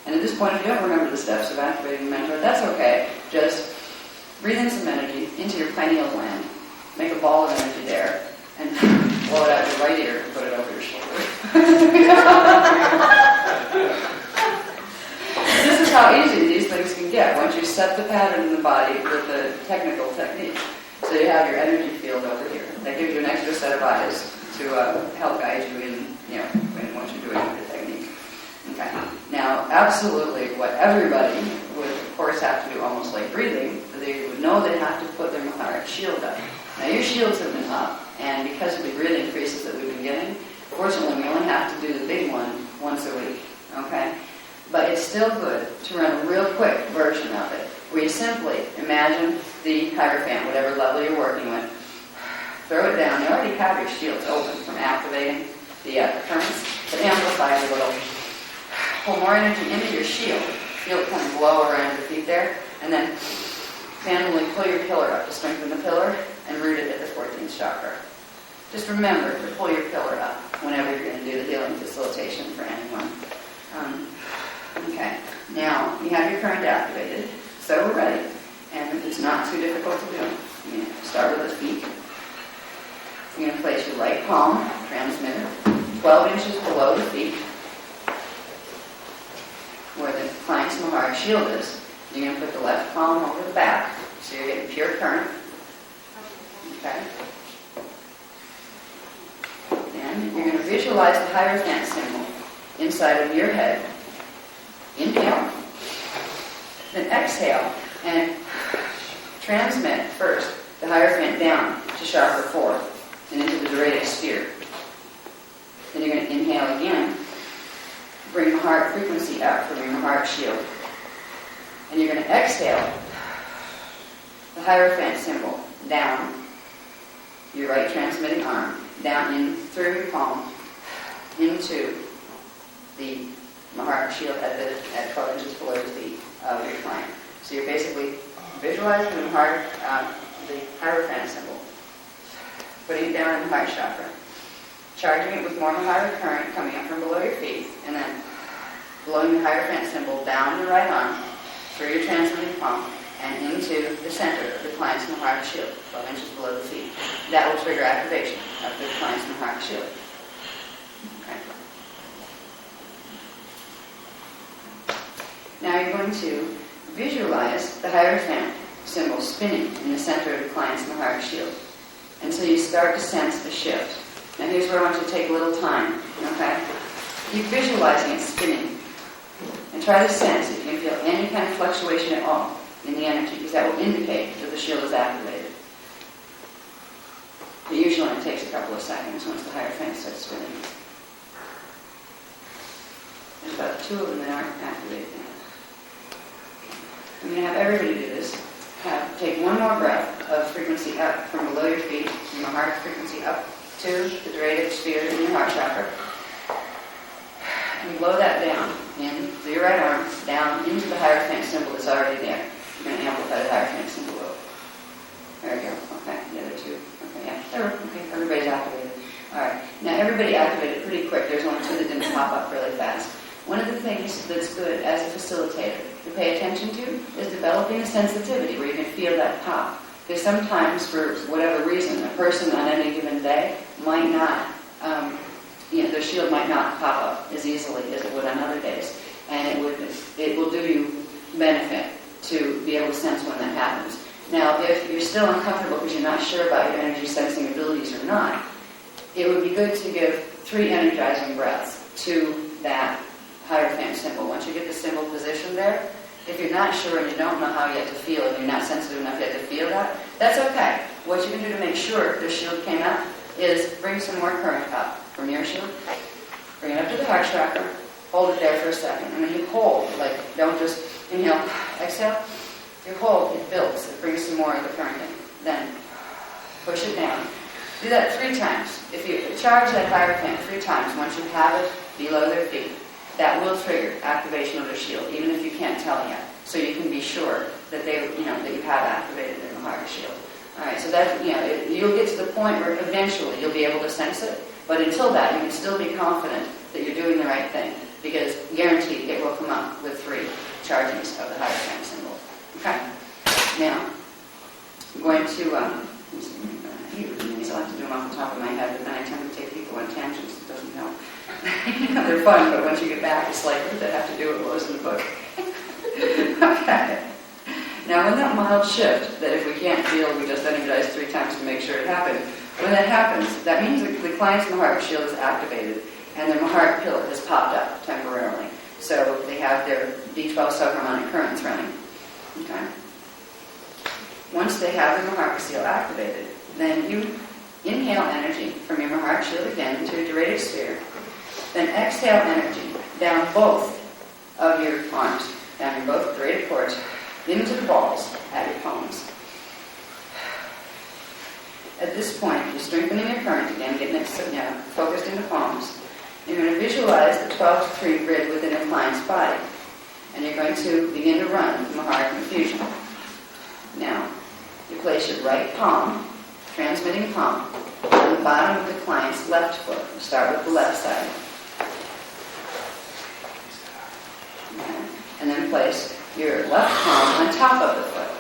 And at this point, if you don't remember the steps of activating the mentor, that's okay. Just breathe in some energy into your pineal gland. Make a ball of energy there. And blow it out your right ear and put it over your shoulder. This is how easy these things can get once you set the pattern in the body with the technical technique. So you have your energy field over here. That gives you an extra set of eyes to help guide you in, once you're doing the technique. Okay. Now, absolutely, what everybody would, of course, have to do, almost like breathing, they would know they have to put their Mahara shield up. Now, your shields have been up, and because of the grid increases that we've been getting, fortunately, we only have to do the big one once a week. Okay. But it's still good to run a real quick version of it, where you simply imagine the Hierophant, whatever level you're working with, throw it down. You already have your shields open from activating the currents, but amplify it a little. Pull more energy into your shield. Feel it kind of blow around your feet there, and then manually pull your pillar up to strengthen the pillar and root it at the 14th chakra. Just remember to pull your pillar up whenever you're going to do the healing facilitation for anyone. Okay, now you have your current activated, so we're ready. And it's not too difficult to do. Start with the feet. You're going to place your right palm, transmitter, 12 inches below the feet, where the client's Mahara shield is. You're going to put the left palm over the back, so you're getting pure current. Okay? And you're going to visualize the Hierophant symbol inside of your head. Inhale, then exhale, and transmit first the Hierophant down to chakra 4 and into the Doradic sphere. Then you're going to inhale again, bring the heart frequency up from your heart shield. And you're going to exhale the Hierophant symbol down your right transmitting arm, down in through your palm, into the Mahara shield at 12 inches below the feet of your client. So you're basically visualizing the Hierophant symbol, putting it down in the heart chakra, charging it with more Mahara current coming up from below your feet, and then blowing the Hierophant symbol down your right arm, through your transmitting palm, and into the center of the client's Mahara shield, 12 inches below the feet. That will trigger activation of the client's Mahara shield. Okay. Now you're going to visualize the Hierophant symbol spinning in the center of the client's Mahara shield until you start to sense the shift. Now here's where I want you to take a little time, okay? Keep visualizing it spinning. And try to sense if you can feel any kind of fluctuation at all in the energy, because that will indicate that the shield is activated. It usually only takes a couple of seconds once the Hierophant starts spinning. There's about 2 of them that aren't activated yet. I'm going to have everybody do this. Take one more breath of frequency up from below your feet, from your heart frequency up to the dreidel sphere in your heart chakra. And blow that down in through your right arm, down into the Hierophant symbol that's already there. You're going to amplify the Hierophant symbol over. There we go. Okay, the other 2. Okay, yeah. Okay, everybody's activated. Alright, now everybody activated pretty quick. There's only 2 that didn't pop up really fast. One of the things that's good as a facilitator to pay attention to is developing a sensitivity where you can feel that pop. Because sometimes, for whatever reason, a person on any given day might not, their shield might not pop up as easily as it would on other days. And it will do you benefit to be able to sense when that happens. Now, if you're still uncomfortable because you're not sure about your energy sensing abilities or not, it would be good to give 3 energizing breaths to that Hierophant symbol. Once you get the symbol positioned there, if you're not sure and you don't know how yet to feel, and you're not sensitive enough yet to feel that, that's okay. What you can do to make sure the shield came up is bring some more current up from your shield, bring it up to the heart chakra, hold it there for a second, and then you hold, like don't just inhale, exhale. You hold, it builds, it brings some more of the current in. Then push it down. Do that 3 times. If you charge that Hierophant 3 times, once you have it below their feet, that will trigger activation of the shield, even if you can't tell yet. So you can be sure that that you have activated their Mahara shield. All right, so that you'll get to the point where eventually you'll be able to sense it. But until that, you can still be confident that you're doing the right thing, because guaranteed it will come up with 3 chargings of the Hierophant symbol. Okay. Now I'm going to. These I like to do them off the top of my head, but then I tend to take people on tangents. It doesn't help. They're fun, but once you get back, it's like, what did that have to do with what was in the book? Okay. Now, when that mild shift, that if we can't feel, we just energize 3 times to make sure it happened. When that happens, that means that the client's Mahara shield is activated, and their Mahara pillar has popped up temporarily. So they have their D12 subharmonic currents running. Okay. Once they have their Mahara shield activated, then you inhale energy from your Mahara shield again into your dreidel sphere. Then exhale energy down both of your arms, down your both dreidel cords, into the balls at your palms. At this point, you're strengthening your current again, getting it focused in the palms. You're going to visualize the 12 to 3 grid within your client's body. And you're going to begin to run the Mahara confusion. Now, you place your right palm, transmitting palm, on the bottom of the client's left foot. You start with the left side. Okay. And then place your left palm on top of the foot.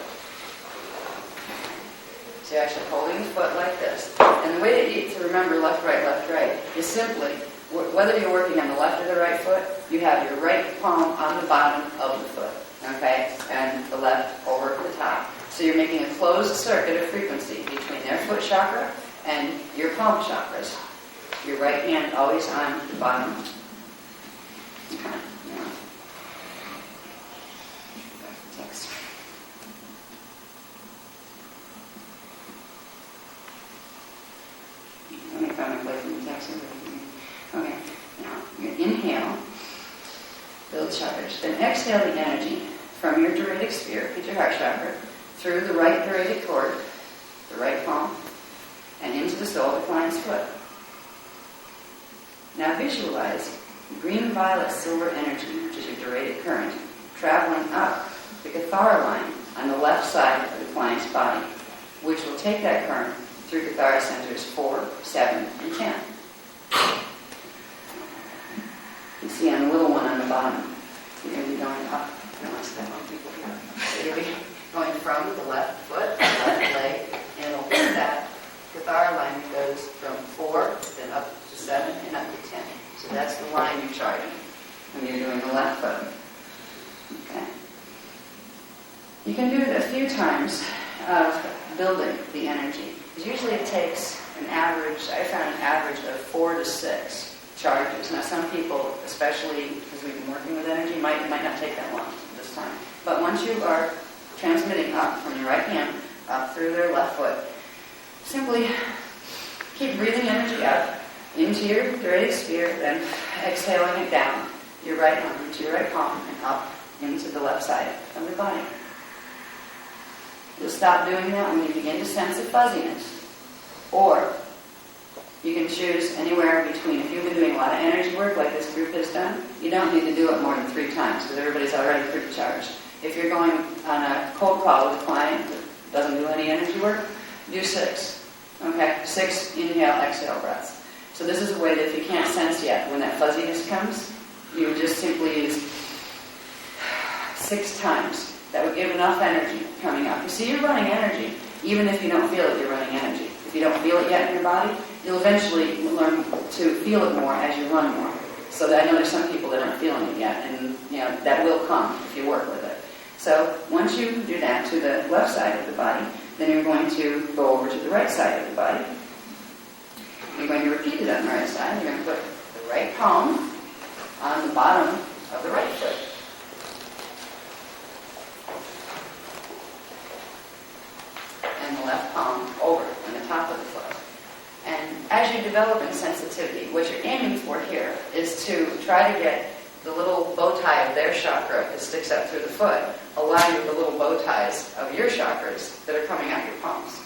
So you're actually holding the foot like this. And the way to remember left, right, is simply, whether you're working on the left or the right foot, you have your right palm on the bottom of the foot, okay? And the left over the top. So you're making a closed circuit of frequency between their foot chakra and your palm chakras. Your right hand always on the bottom. Okay. Now, text. Let me find my place in the text. Okay. Now, you inhale, build chakras. Then exhale the energy from your dreidel sphere, get your heart chakra, through the right dreidel cord, the right palm, and into the sole of the client's foot. Now visualize green, violet, silver energy, which is your dreidel current, traveling up the Kathara line on the left side of the client's body, which will take that current through Kathara centers 4, 7, and 10. You see on the little one on the bottom, You're going to be going up. I don't want to step on people here. So you'll be going from the left foot, the left leg, and it'll hit that Kathara line that goes from 4, then up to 7, and up to 10. So that's the line you're charging when you're doing the left foot. Okay. You can do it a few times of building the energy. Usually it takes an average, I found an average of 4 to 6 charges. Now some people, especially because we've been working with energy, might not take that long this time. But once you are transmitting up from your right hand, up through their left foot, simply keep breathing energy up into your dreaded sphere, then exhaling it down your right arm into your right palm and up into the left side of the body. You'll stop doing that when you begin to sense a fuzziness. Or you can choose anywhere between, if you've been doing a lot of energy work like this group has done, you don't need to do it more than 3 times because everybody's already pretty charged. If you're going on a cold call with a client that doesn't do any energy work, do 6. Okay? 6 inhale, exhale breaths. So this is a way that if you can't sense yet, when that fuzziness comes, you would just simply use 6 times. That would give enough energy coming up. You see, you're running energy, even if you don't feel it, you're running energy. If you don't feel it yet in your body, you'll eventually learn to feel it more as you run more. So that I know there's some people that aren't feeling it yet, and that will come if you work with it. So once you do that to the left side of the body, then you're going to go over to the right side of the body. You're going to repeat it on the right side. You're going to put the right palm on the bottom of the right foot. And the left palm over on the top of the foot. And as you develop in sensitivity, what you're aiming for here is to try to get the little bow tie of their chakra that sticks up through the foot aligned with the little bow ties of your chakras that are coming out your palms.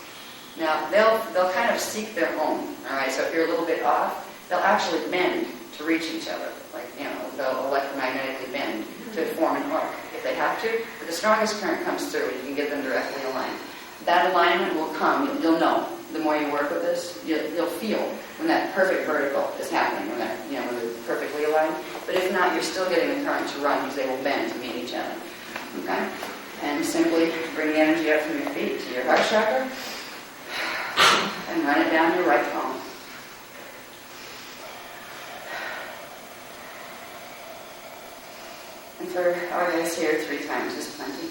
Now, they'll kind of seek their own, all right? So if you're a little bit off, they'll actually bend to reach each other. Like, they'll electromagnetically bend to form an arc if they have to. But the strongest current comes through and you can get them directly aligned. That alignment will come. You'll know. The more you work with this, you'll feel when that perfect vertical is happening, when they're perfectly aligned. But if not, you're still getting the current to run because they will bend to meet each other. Okay? And simply bring the energy up from your feet to your heart chakra and run it down your right palm. And for our guys here, 3 times is plenty.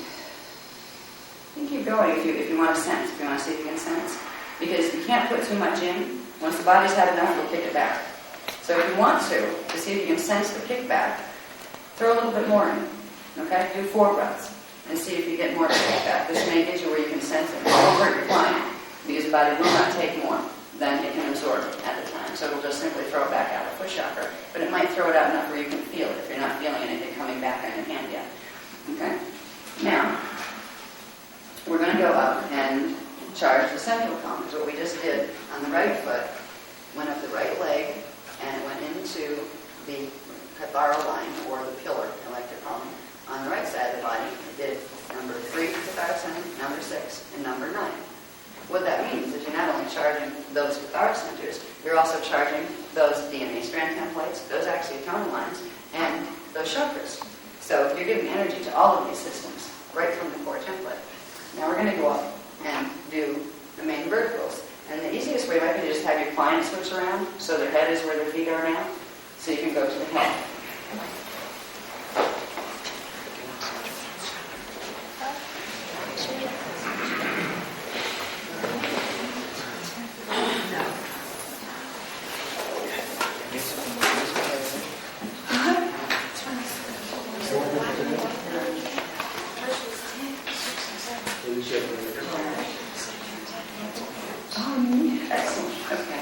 You can keep going if you want to sense, if you want to see if you can sense. Because you can't put too much in. Once the body's had enough, you'll kick it back. So if you want to see if you can sense the kickback, throw a little bit more in. Okay? Do 4 breaths and see if you get more of the kickback. This may get you where you can sense it. It won't hurt your client because the body will not take more than it can absorb at the time. So it'll just simply throw it back out of the foot chakra. But it might throw it out enough where you can feel it if you're not feeling anything coming back on your hand yet. Okay? Now, we're going to go up and charge the central column, because what we just did on the right foot went up the right leg and it went into the Kathara line, or the pillar, I like to call them. On the right side of the body, it did number 3 Kathara centers, number 6, and number 9. What that means is you're not only charging those Kathara centers, you're also charging those DNA strand templates, those axiotonal lines, and those chakras. So you're giving energy to all of these systems right from the core template. Now we're going to go up and do the main verticals. And the easiest way might be to just have your client switch around so their head is where their feet are now. So you can go to the head. Excellent. Okay.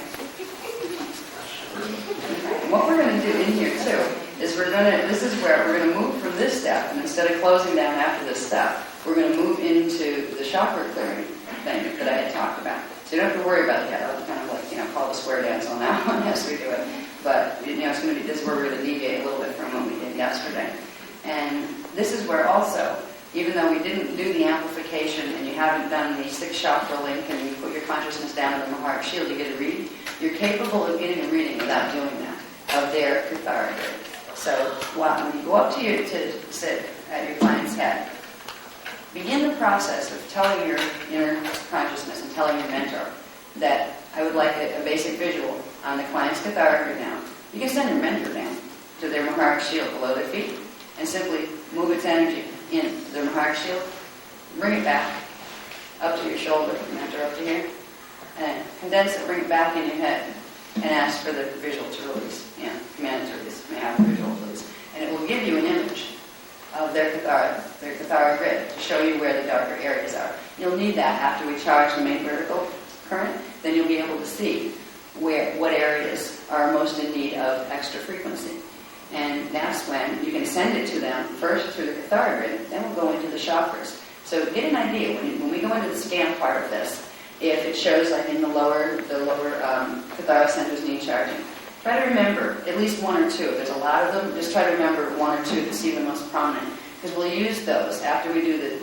What we're going to do in here too is this is where we're going to move from this step, and instead of closing down after this step, we're going to move into the chakra clearing thing that I had talked about. So you don't have to worry about it yet. I'll kind of call the square dance on that one as we do it. But it's going to be this is where we're going to deviate a little bit from what we did yesterday. And this is where also, even though we didn't do the amplification and you haven't done the 6 chakra link and you put your consciousness down in the heart shield to get a read, you're capable of getting a reading without doing that, of their Kathara. So when you go up to sit at your client's head, begin the process of telling your inner consciousness and telling your mentor that I would like a basic visual on the client's Kathara grid now. You can send your mentor down to their Maharic shield below their feet and simply move its energy into their Maharic shield, bring it back up to your shoulder, mentor up to here, and condense it, bring it back in your head, and ask for the visual to release. Command it to release. May have the visual to release. And it will give you an image of their Kathara grid to show you where the darker areas are. You'll need that after we charge the main vertical current. Then you'll be able to see what areas are most in need of extra frequency. And that's when you can send it to them first through the Kathara grid, then we'll go into the chakras. So get an idea when we go into the scan part of this. If it shows like in the lower Kathara centers need charging, try to remember at least one or two. If there's a lot of them, just try to remember one or two to see the most prominent, because we'll use those after we do the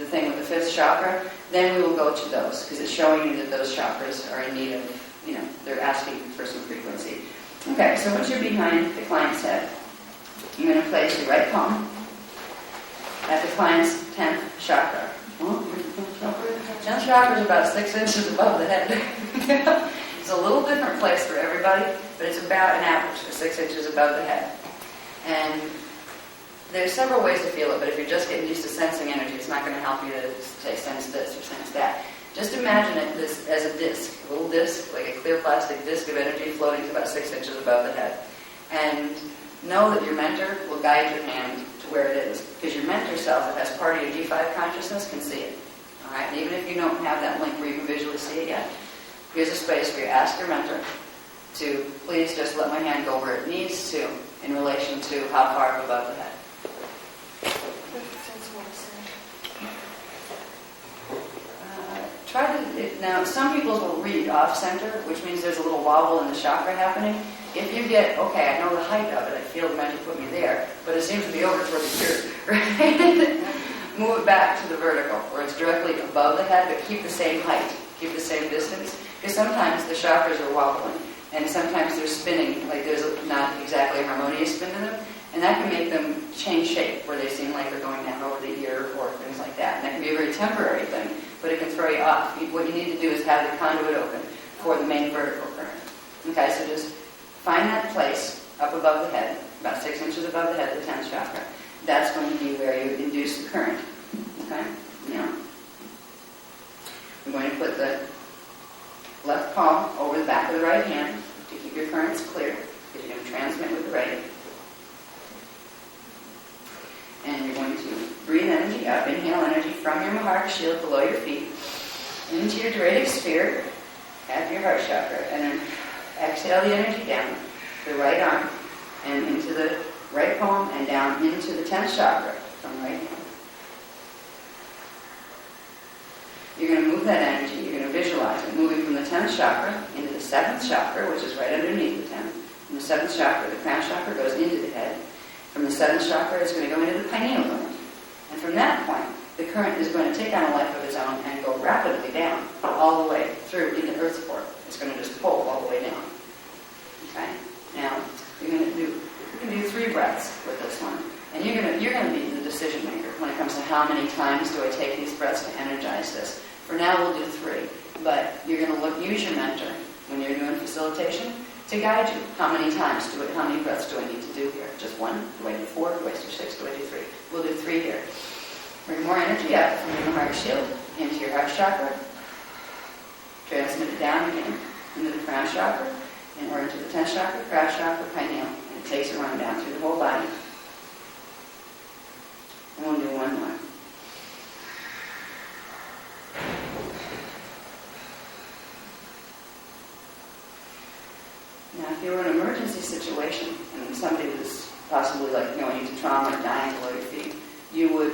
thing with the fifth chakra. Then we will go to those because it's showing you that those chakras are in need of, they're asking for some frequency. Okay, so once you're behind the client's head, you're going to place your right palm at the client's 10th chakra. 10th chakra is about 6 inches above the head. It's a little different place for everybody, but it's about an average of 6 inches above the head. And there's several ways to feel it, but if you're just getting used to sensing energy, it's not going to help you to say sense this or sense that. Just imagine it as a disc, a little disc, like a clear plastic disc of energy floating to about 6 inches above the head. And know that your mentor will guide your hand to where it is, because your mentor self, that has part of your D5 consciousness, can see it. All right? And even if you don't have that link where you can visually see it yet, here's a space where you ask your mentor to please just let my hand go where it needs to in relation to how far above the head. Now, some people will read off-center, which means there's a little wobble in the chakra happening. If you get, okay, I know the height of it, I feel the mentor put me there, but it seems to be over toward the ear, right? Move it back to the vertical, where it's directly above the head, but keep the same height, keep the same distance, because sometimes the chakras are wobbling, and sometimes they're spinning, like there's not exactly a harmonious spin to them, and that can make them change shape, where they seem like they're going down over the ear or things like that. And that can be a very temporary thing, but it can throw you off. What you need to do is have the conduit open for the main vertical current. Okay, so just find that place up above the head, about 6 inches above the head, the 10th chakra. That's going to be where you induce the current. Okay? Now, I'm going to put the left palm over the back of the right hand to keep your currents clear, because you're going to transmit with the right. And you're going to breathe energy up, inhale energy from your Maharic shield below your feet into your Dreadic sphere at your heart chakra, and then exhale the energy down the right arm and into the right palm and down into the 10th chakra from right hand. You're going to move that energy, you're going to visualize it moving from the 10th chakra into the 7th chakra, which is right underneath the 10th. From the 7th chakra, the crown chakra goes into the head. From the 7th chakra, it's going to go into the pineal gland. And from that point, the current is going to take on a life of its own and go rapidly down, all the way through into Earth's core. It's going to just pull all the way down. Okay? Now, you can do 3 breaths with this one. And you're going to be the decision maker when it comes to how many times do I take these breaths to energize this. For now, we'll do 3. But you're going to use your mentor when you're doing facilitation to guide you. How many breaths do I need to do here? Just 1? Do I do 4? Do I do 6? Do I do 3? We'll do 3 here. Bring more energy up from your heart shield into your heart chakra. Transmit it down again into the crown chakra, or into the 10th chakra, crown chakra, pineal. And it takes a run down through the whole body. And we'll do 1 more. Now, if you were in an emergency situation and somebody was possibly going into trauma or dying below your feet, you would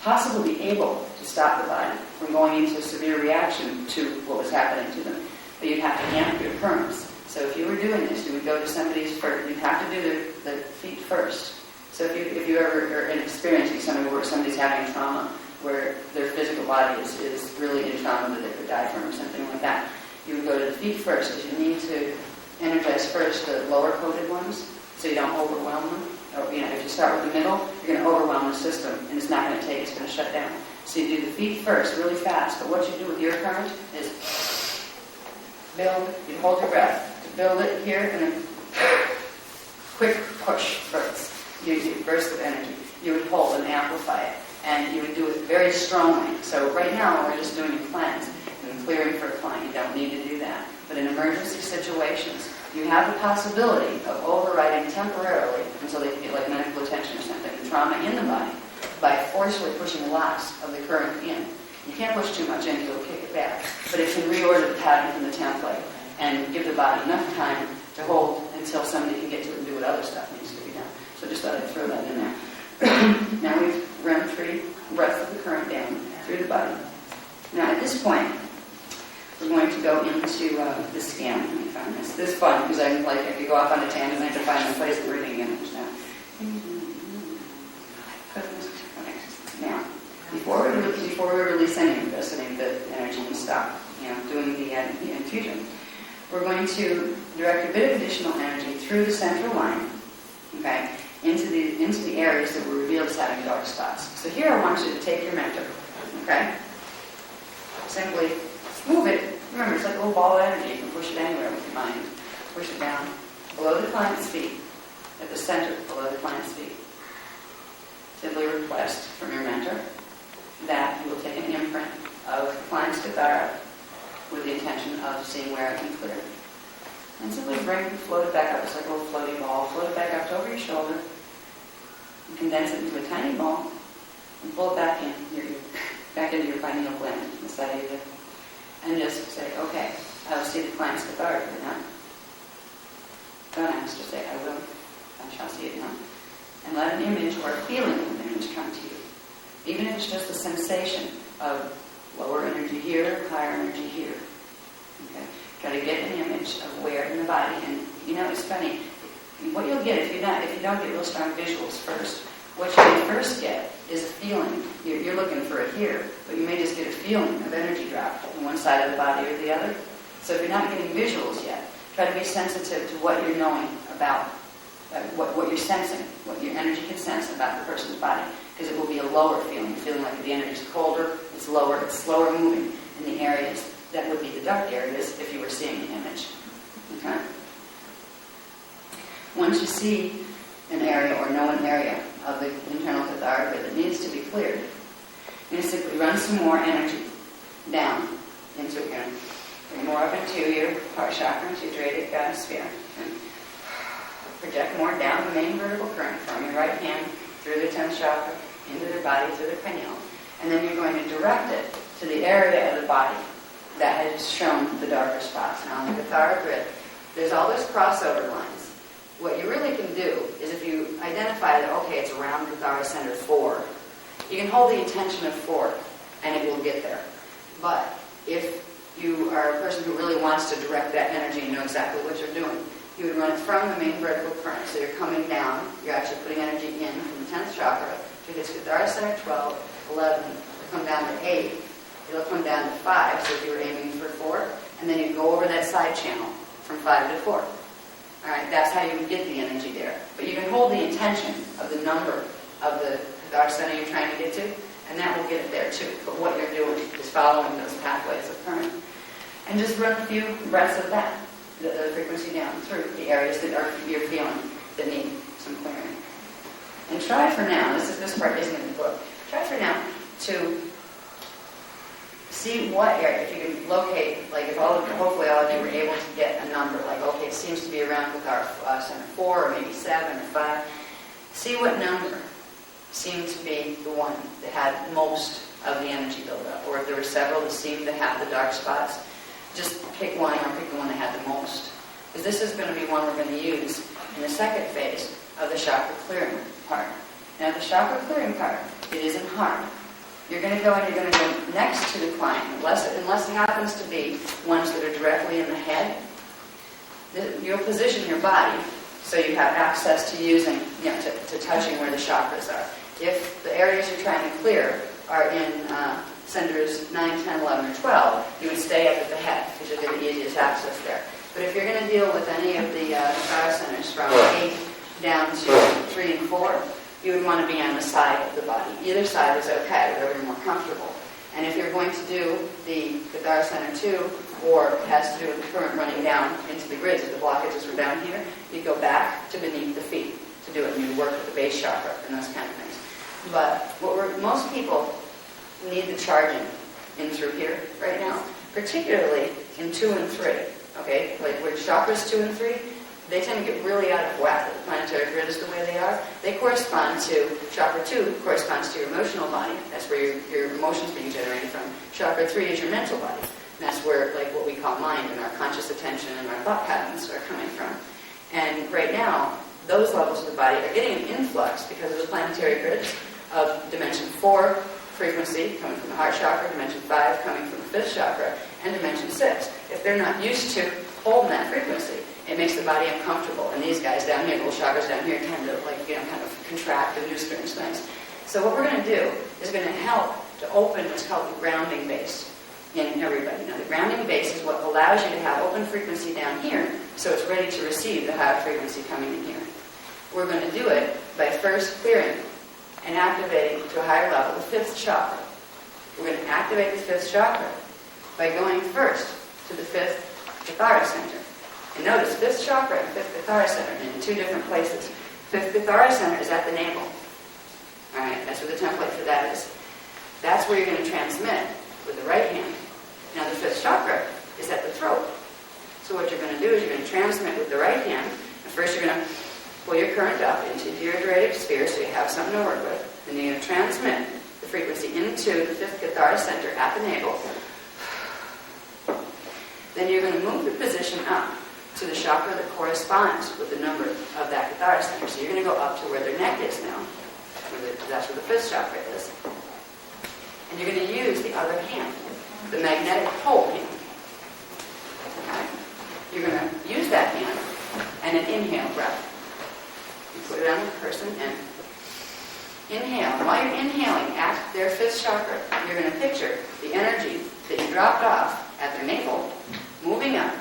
possibly be able to stop the body from going into a severe reaction to what was happening to them. But you'd have to amp your currents. So if you were doing this, you would go to somebody's first. You'd have to do the feet first. So if you ever are experiencing something where somebody's having trauma, where their physical body is really in trauma that they could die from or something like that, you would go to the feet first, because you need to energize first the lower coded ones so you don't overwhelm them. Or, if you start with the middle, you're going to overwhelm the system, and it's not going to take, it's going to shut down. So you do the feet first, really fast, but what you do with your current is build, you hold your breath to build it here, and then quick push bursts. You burst of energy. You would hold and amplify it, and you would do it very strongly. So right now, we're just doing a cleanse and clearing for a client. You don't need to do that. But in emergency situations, you have the possibility of overriding temporarily until they can get like medical attention or something, the trauma in the body, by forcefully pushing lots of the current in. You can't push too much in because it'll kick it back, but it can reorder the pattern from the template and give the body enough time to hold until somebody can get to it and do what other stuff needs to be done. So just thought I'd throw that in there. Now we've run 3 breaths of the current down through the body. Now at this point, we're going to go into the scan. Let me find this. This is fun because I could go off on a tangent and I have to find the place that we're reading image now. Okay. Now, before we release any of this, any of the energy and stop, doing the infusion, we're going to direct a bit of additional energy through the central line, okay, into the areas that were revealed as having dark spots. So here I want you to take your mentor, okay, simply move it. Remember, it's like a little ball of energy. You can push it anywhere with your mind. Push it down below the client's feet, at the center below the client's feet. Simply request from your mentor that you will take an imprint of the client's Kathara with the intention of seeing where it can clear. And simply float it back up. It's like a little floating ball. Float it back up to over your shoulder. And condense it into a tiny ball and pull it back in, back into your pineal gland, inside of you. And just say, okay, I will see the client's Kathara clear now. Don't ask, just say, I will. I shall see it now. And let an image or a feeling of an image come to you. Even if it's just a sensation of lower energy here, higher energy here. Okay? Try to get an image of where in the body. And it's funny. What you'll get if you don't get real strong visuals first, what you may first get is a feeling. You're looking for it here, but you may just get a feeling of energy drop on one side of the body or the other. So if you're not getting visuals yet, try to be sensitive to what you're knowing about, what you're sensing, what your energy can sense about the person's body, because it will be a lower feeling like the energy is colder, it's lower, it's slower moving in the areas that would be the dark areas if you were seeing the image. Okay? Once you see an area or know an area of the internal Kathara that needs to be cleared, you're going to simply run some more energy down into it. Bring more up into your heart chakra, into your Dradic sphere. And project more down the main vertical current from your right hand through the 10th chakra, into their body, through the cranial. And then you're going to direct it to the area of the body that has shown the darker spots. Now, on the Kathara grid, there's all those crossover lines. What you really can do is if you identify that, okay, it's around Kathara center 4, you can hold the intention of 4, and it will get there. But if you are a person who really wants to direct that energy and know exactly what you're doing, you would run it from the main vertical current. So you're coming down, you're actually putting energy in from the 10th chakra to hit Kathara center 12, 11, it'll come down to 8, it'll come down to 5, so if you were aiming for 4, and then you go over that side channel from 5 to 4. Alright, that's how you would get the energy there. But you can hold the intention of the number of the Kathara center you're trying to get to, and that will get it there too. But what you're doing is following those pathways of current. And just run a few breaths of that, the frequency down through the areas that you're feeling that need some clearing. And try for now, this part isn't in the book, try for now to see what area, if you can locate, like if hopefully all of you were able to get a number, like okay, it seems to be around Kathara center 4 or maybe 7 or 5. See what number seemed to be the one that had most of the energy buildup, or if there were several that seemed to have the dark spots, just pick one or pick the one that had the most. Because this is going to be one we're going to use in the second phase of the chakra clearing part. Now the chakra clearing part, it isn't hard. You're going to go and you're going to go next to the client, unless it happens to be ones that are directly in the head. You'll position your body so you have access to using, to touching where the chakras are. If the areas you're trying to clear are in centers 9, 10, 11, or 12, you would stay up at the head because you'll get the easiest access there. But if you're going to deal with any of the Kathara centers from 8 down to 3 and 4, you would want to be on the side of the body. Either side is okay, whatever you're more comfortable. And if you're going to do the Kathara Center 2, or it has to do with the current running down into the grids, if the blockages were down here, you go back to beneath the feet to do it, and you work with the base chakra and those kind of things. But most people need the charging in through here right now, particularly in 2 and 3. Okay, like where chakras 2 and 3, they tend to get really out of whack. The planetary grid is the way they are. They correspond to, chakra 2 corresponds to your emotional body. That's where your emotions being generated from. Chakra 3 is your mental body. And that's where, like, what we call mind and our conscious attention and our thought patterns are coming from. And right now, those levels of the body are getting an influx because of the planetary grids of dimension 4 frequency coming from the heart chakra, dimension 5 coming from the 5th chakra, and dimension 6. If they're not used to holding that frequency, it makes the body uncomfortable. And these guys down here, little chakras down here, tend to, like, kind of contract and do strange things. So what we're going to do is going to help to open what's called the grounding base in everybody. Now, the grounding base is what allows you to have open frequency down here, so it's ready to receive the high frequency coming in here. We're going to do it by first clearing and activating to a higher level the 5th chakra. We're going to activate the 5th chakra by going first to the 5th Kathara Center. And notice, 5th chakra and 5th Kathara Center are in 2 different places. 5th Kathara Center is at the navel. Alright, that's where the template for that is. That's where you're going to transmit with the right hand. Now the 5th chakra is at the throat. So what you're going to do is you're going to transmit with the right hand. And first you're going to pull your current up into your Adriatic sphere so you have something to work with. And then you're going to transmit the frequency into the 5th Kathara Center at the navel. Then you're going to move the position up to the chakra that corresponds with the number of that Kathara Center. So you're going to go up to where their neck is now. That's where the 5th chakra is. And you're going to use the other hand, the magnetic pole hand. Okay? You're going to use that hand and an inhale breath. You put it on the person and inhale. And while you're inhaling at their 5th chakra, you're going to picture the energy that you dropped off at their navel, moving up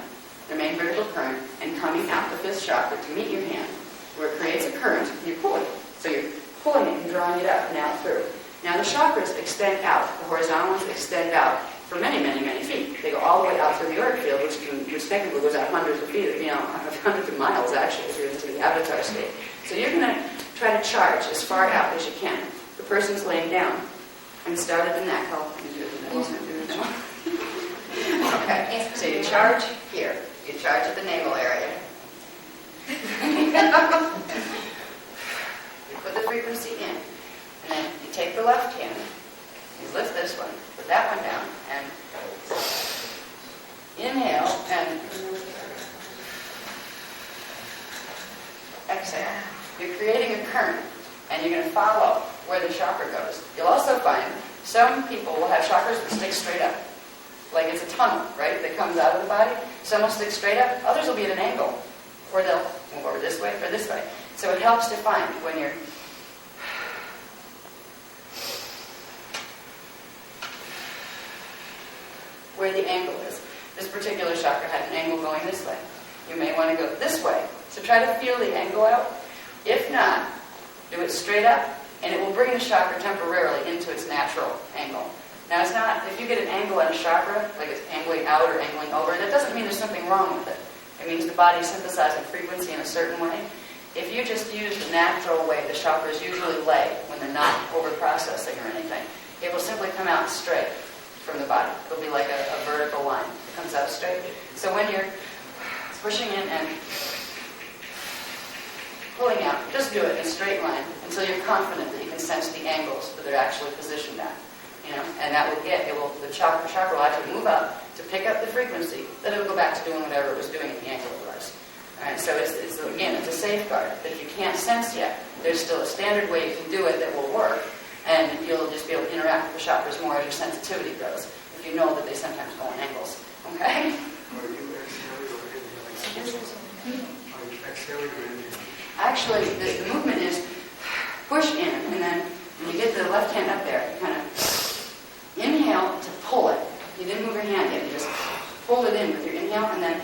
their main vertical current and coming out the 5th chakra to meet your hand, where it creates a current and you pull it. So you're pulling it and drawing it up and out through. Now the chakras extend out. The horizontal ones extend out for many, many, many feet. They go all the way out through the auric field, which technically goes out hundreds of feet, hundreds of miles actually, if you're into the avatar state. So you're going to try to charge as far out as you can. The person's laying down and start at the neck. Okay, so you charge here. You charge at the navel area. You put the frequency in. And then you take the left hand, you lift this one, put that one down, and inhale and exhale. You're creating a current, and you're going to follow where the chakra goes. You'll also find some people will have chakras that stick straight up, like it's a tunnel, right, that comes out of the body. Some will stick straight up, others will be at an angle, or they'll move over this way or this way. So it helps to find when you're where the angle is. This particular chakra had an angle going this way. You may want to go this way. So try to feel the angle out. If not, do it straight up, and it will bring the chakra temporarily into its natural angle. Now it's not, if you get an angle at a chakra, like it's angling out or angling over, that doesn't mean there's something wrong with it. It means the body is synthesizing frequency in a certain way. If you just use the natural way the chakras usually lay when they're not over-processing or anything, it will simply come out straight from the body. It'll be like a vertical line. It comes out straight. So when you're pushing in and pulling out, just do it in a straight line until you're confident that you can sense the angles that they're actually positioned at. And that will the chakra will actually move up to pick up the frequency, then it'll go back to doing whatever it was doing at the angle it was. Alright, so it's a safeguard that if you can't sense yet, there's still a standard way you can do it that will work, and you'll just be able to interact with the chakras more as your sensitivity grows, if you know that they sometimes go on angles. Okay? Are you exhaling or inhaling? Are you exhaling or inhaling? Actually, the movement is push in, and then when you get the left hand up there, you kind of inhale to pull it. You didn't move your hand yet, you just pull it in with your inhale, and then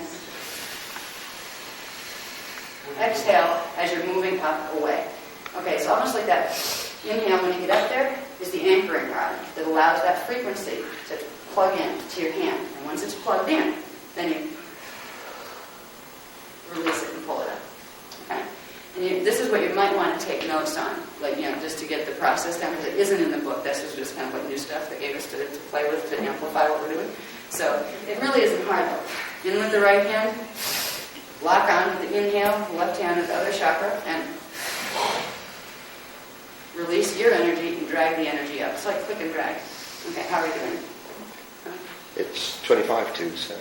exhale as you're moving up away. Okay, it's almost like that inhale when you get up there is the anchoring rod that allows that frequency to plug in to your hand. And once it's plugged in, then you release it and pull it up. Okay? And this is what you might want to take notes on, like, just to get the process down, because it isn't in the book. This was just kind of like new stuff that gave us to play with, to amplify what we're doing. So it really isn't hard, though. In with the right hand, lock on with the inhale, the left hand with the other chakra, and release your energy and drag the energy up. It's like click and drag. Okay, how are you doing? It's 25-2, so.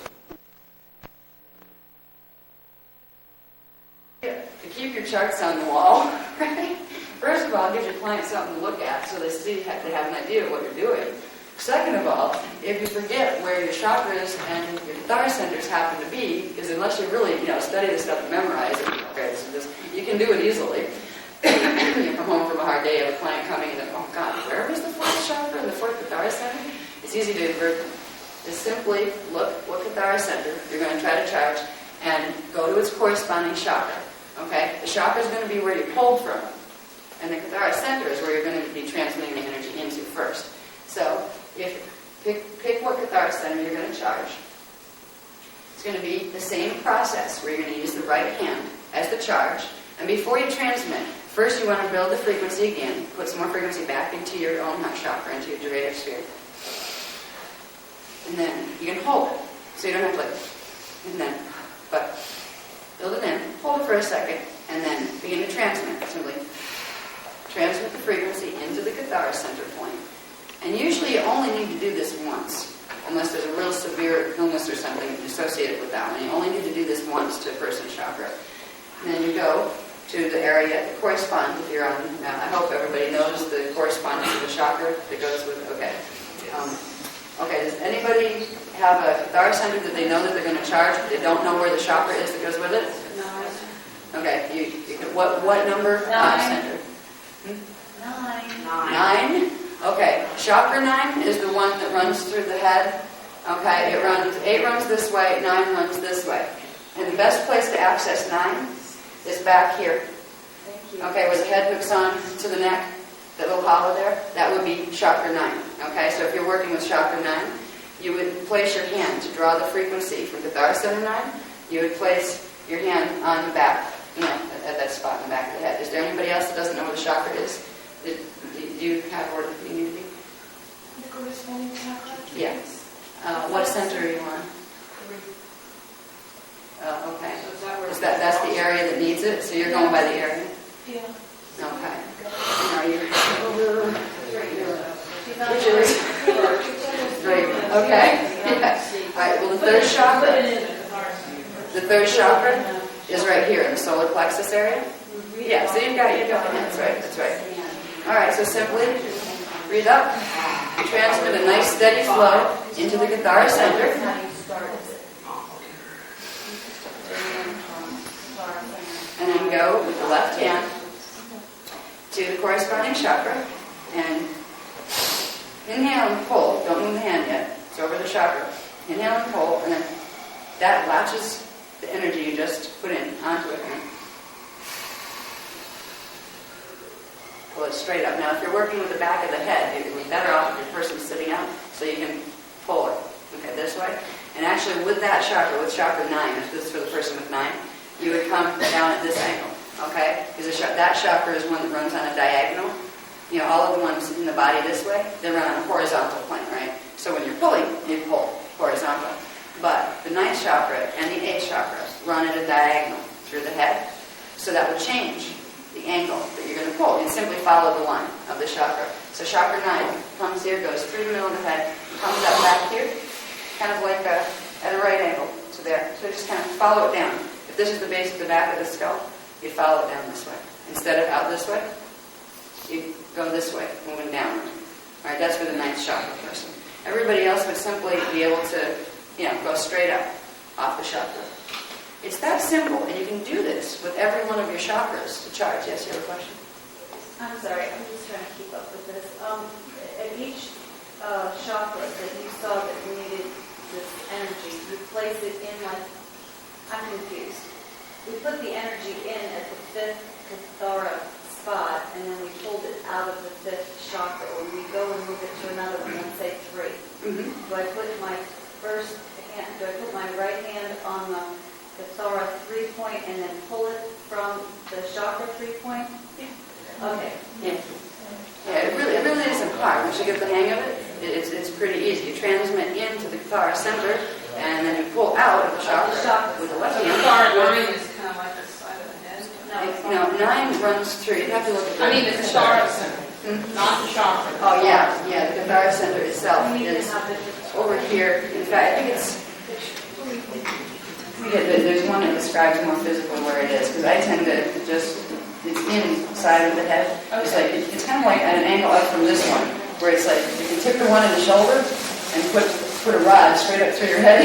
To keep your charts on the wall, right? First of all, give your client something to look at so they see, they have an idea of what you're doing. Second of all, if you forget where your chakras and your Kathara centers happen to be, because unless you really, study this stuff and memorize it, okay, so you can do it easily. You come home from a hard day, you have a client coming and oh God, where was the fourth chakra and the fourth Kathara center? It's easy to invert them. Just simply look what Kathara center you're going to try to charge and go to its corresponding chakra. Okay? The chakra is going to be where you pulled from. And the Kathara center is where you're going to be transmitting the energy into first. So, pick what Kathara center you're going to charge. It's going to be the same process where you're going to use the right hand as the charge. And before you transmit, first you want to build the frequency again. Put some more frequency back into your own heart chakra, into your Juradic sphere. And then you can hold it. So you don't have to but build it in, hold it for a second, and then begin to transmit. Simply transmit the frequency into the Kathara center point. And usually you only need to do this once, unless there's a real severe illness or something associated with that one. You only need to do this once to a person's chakra. And then you go to the area that corresponds, if you're on, now I hope everybody knows the correspondence of the chakra that goes with, okay. Okay, does anybody have a Kathara center that they know that they're going to charge, but they don't know where the chakra is that goes with it? No. Okay, you can, what number? 9. Center? 9. 9? Okay, chakra 9 is the one that runs through the head. Okay, 8 runs this way, 9 runs this way. And the best place to access 9 is back here. Thank you. Okay, where the head hooks on to the neck, that little hollow there, that would be chakra 9. Okay, so if you're working with chakra 9, you would place your hand to draw the frequency from Kathara center 9. You would place your hand on the back, at that spot in the back of the head. Is there anybody else that doesn't know where the chakra is? Do you have where you need to be? The corresponding chakra? Yes. What center are you on? 3. Okay. So That's the area that needs it? So you're going by the area? Yeah. Okay. Now you're over... Which is? Right. Okay. Yeah. All right. Well, the third chakra is right here in the solar plexus area. Yeah. So you've got it. That's right. That's right. All right. So simply breathe up, transmit a nice steady flow into the Kathara center. And then go with the left hand to the corresponding chakra and inhale and pull. Don't move the hand yet. It's over the chakra. Inhale and pull, and then that latches the energy you just put in onto it. And pull it straight up. Now, if you're working with the back of the head, it would be better off if your person's sitting up so you can pull it. Okay, this way. And actually, with that chakra, with chakra 9, if this is for the person with 9, you would come down at this angle. Okay? Because that chakra is one that runs on a diagonal. All of the ones in the body this way, they run on a horizontal plane, right? So when you're pulling, you pull horizontal. But the 9th chakra and the 8th chakra run at a diagonal through the head. So that would change the angle that you're going to pull. You'd simply follow the line of the chakra. So chakra 9 comes here, goes through the middle of the head, comes up back here, kind of like at a right angle to there. So just kind of follow it down. If this is the base of the back of the skull, you follow it down this way. Instead of out this way, you go this way, moving downward. All right, that's for the 9th chakra person. Everybody else would simply be able to, go straight up off the chakra. It's that simple, and you can do this with every one of your chakras to charge. Yes, you have a question? I'm sorry, I'm just trying to keep up with this. At each chakra that you saw that needed this energy, you place it in I'm confused. we put the energy in at the fifth Kathara spot, and then we pulled it out of the fifth chakra. When we go and move it to another one, let's say 3. Mm-hmm. Do I put my first hand, do I put my right hand on the Kathara 3 point and then pull it from the chakra 3 point? Okay. Yeah. Yeah, it really isn't hard. Once you get the hang of it, it's pretty easy. You transmit into the Kathara center, and then you pull out of the chakra with the left hand. Kathara is kind of like the side of the head. No, 9 runs through. You have to look at I mean the Kathara center, not the chakra. Oh, yeah. The Kathara center itself We need to is have it. over here. In fact, I think it's... Yeah, there's one that describes more physically where it is, because I tend to just... It's inside of the head. It's like it's kind of like at an angle up from this one, where it's like you can tip the one in the shoulder and put a rod straight up through your head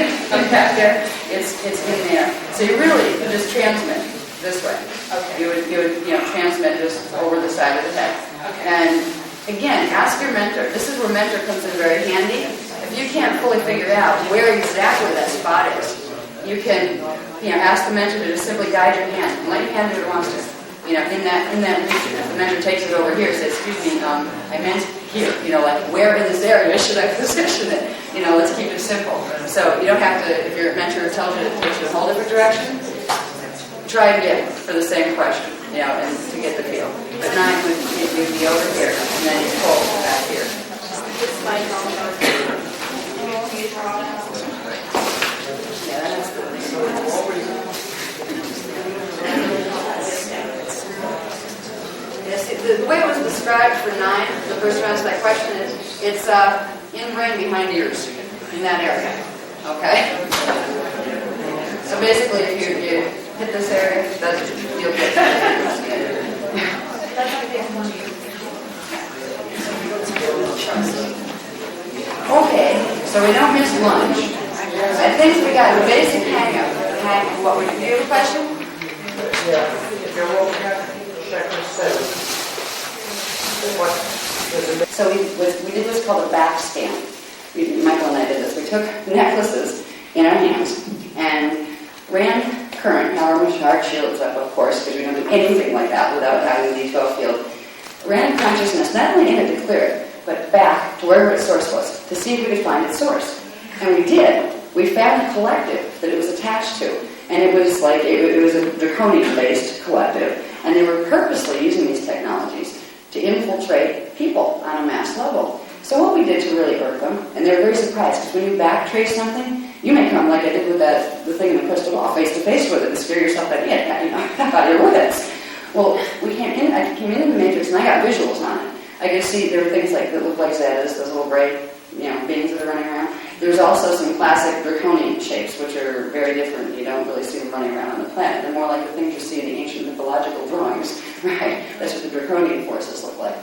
back there. It's in there. So you really could just transmit this way. Okay. You would transmit just over the side of the head. Okay. And again, ask your mentor. This is where mentor comes in very handy. If you can't fully figure out where exactly that spot is, you can ask the mentor to just simply guide your hand and let your hand do what it wants to. In that region. If the mentor takes it over here, says, excuse me, I meant here. Like, where in this area should I position it? Let's keep it simple. So you don't have to, if your mentor tells you to take you in a whole different direction, try again for the same question, and to get the feel. But 9 would be over here, and then you pull back here. Yeah, that's the The way it was described for 9, the person who asked that question is, it's in brain behind ears, in that area. Okay? So basically, if you hit this area, you'll get Okay, so we don't miss lunch. I think we got the basic hang of what would you do? You have a question? Yeah. If you're walking out chakra 7, So we did what's called a back scan. Michael and I did this. We took necklaces in our hands and ran current, however much our shields up, of course, because we don't do anything like that without having the D12 field. Ran consciousness not only in it to clear it, but back to wherever its source was, to see if we could find its source. And we did. We found a collective that it was attached to. And it was like, it was a draconian-based collective. And they were purposely using these technologies to infiltrate people on a mass level. So what we did to really irk them, and they were very surprised, because when you backtrace something, you may come like I did with the thing in the crystal ball, face to face with it, and scare yourself out of your wits. Well, I came into the matrix, and I got visuals on it. I could see there were things like that looked like Zetas, those little gray, beings that are running around. There was also some classic draconian shapes, which are very different. You don't really see them running around on the planet. They're more like the things you see in the ancient mythological drawings, right? That's what the draconian forces look like.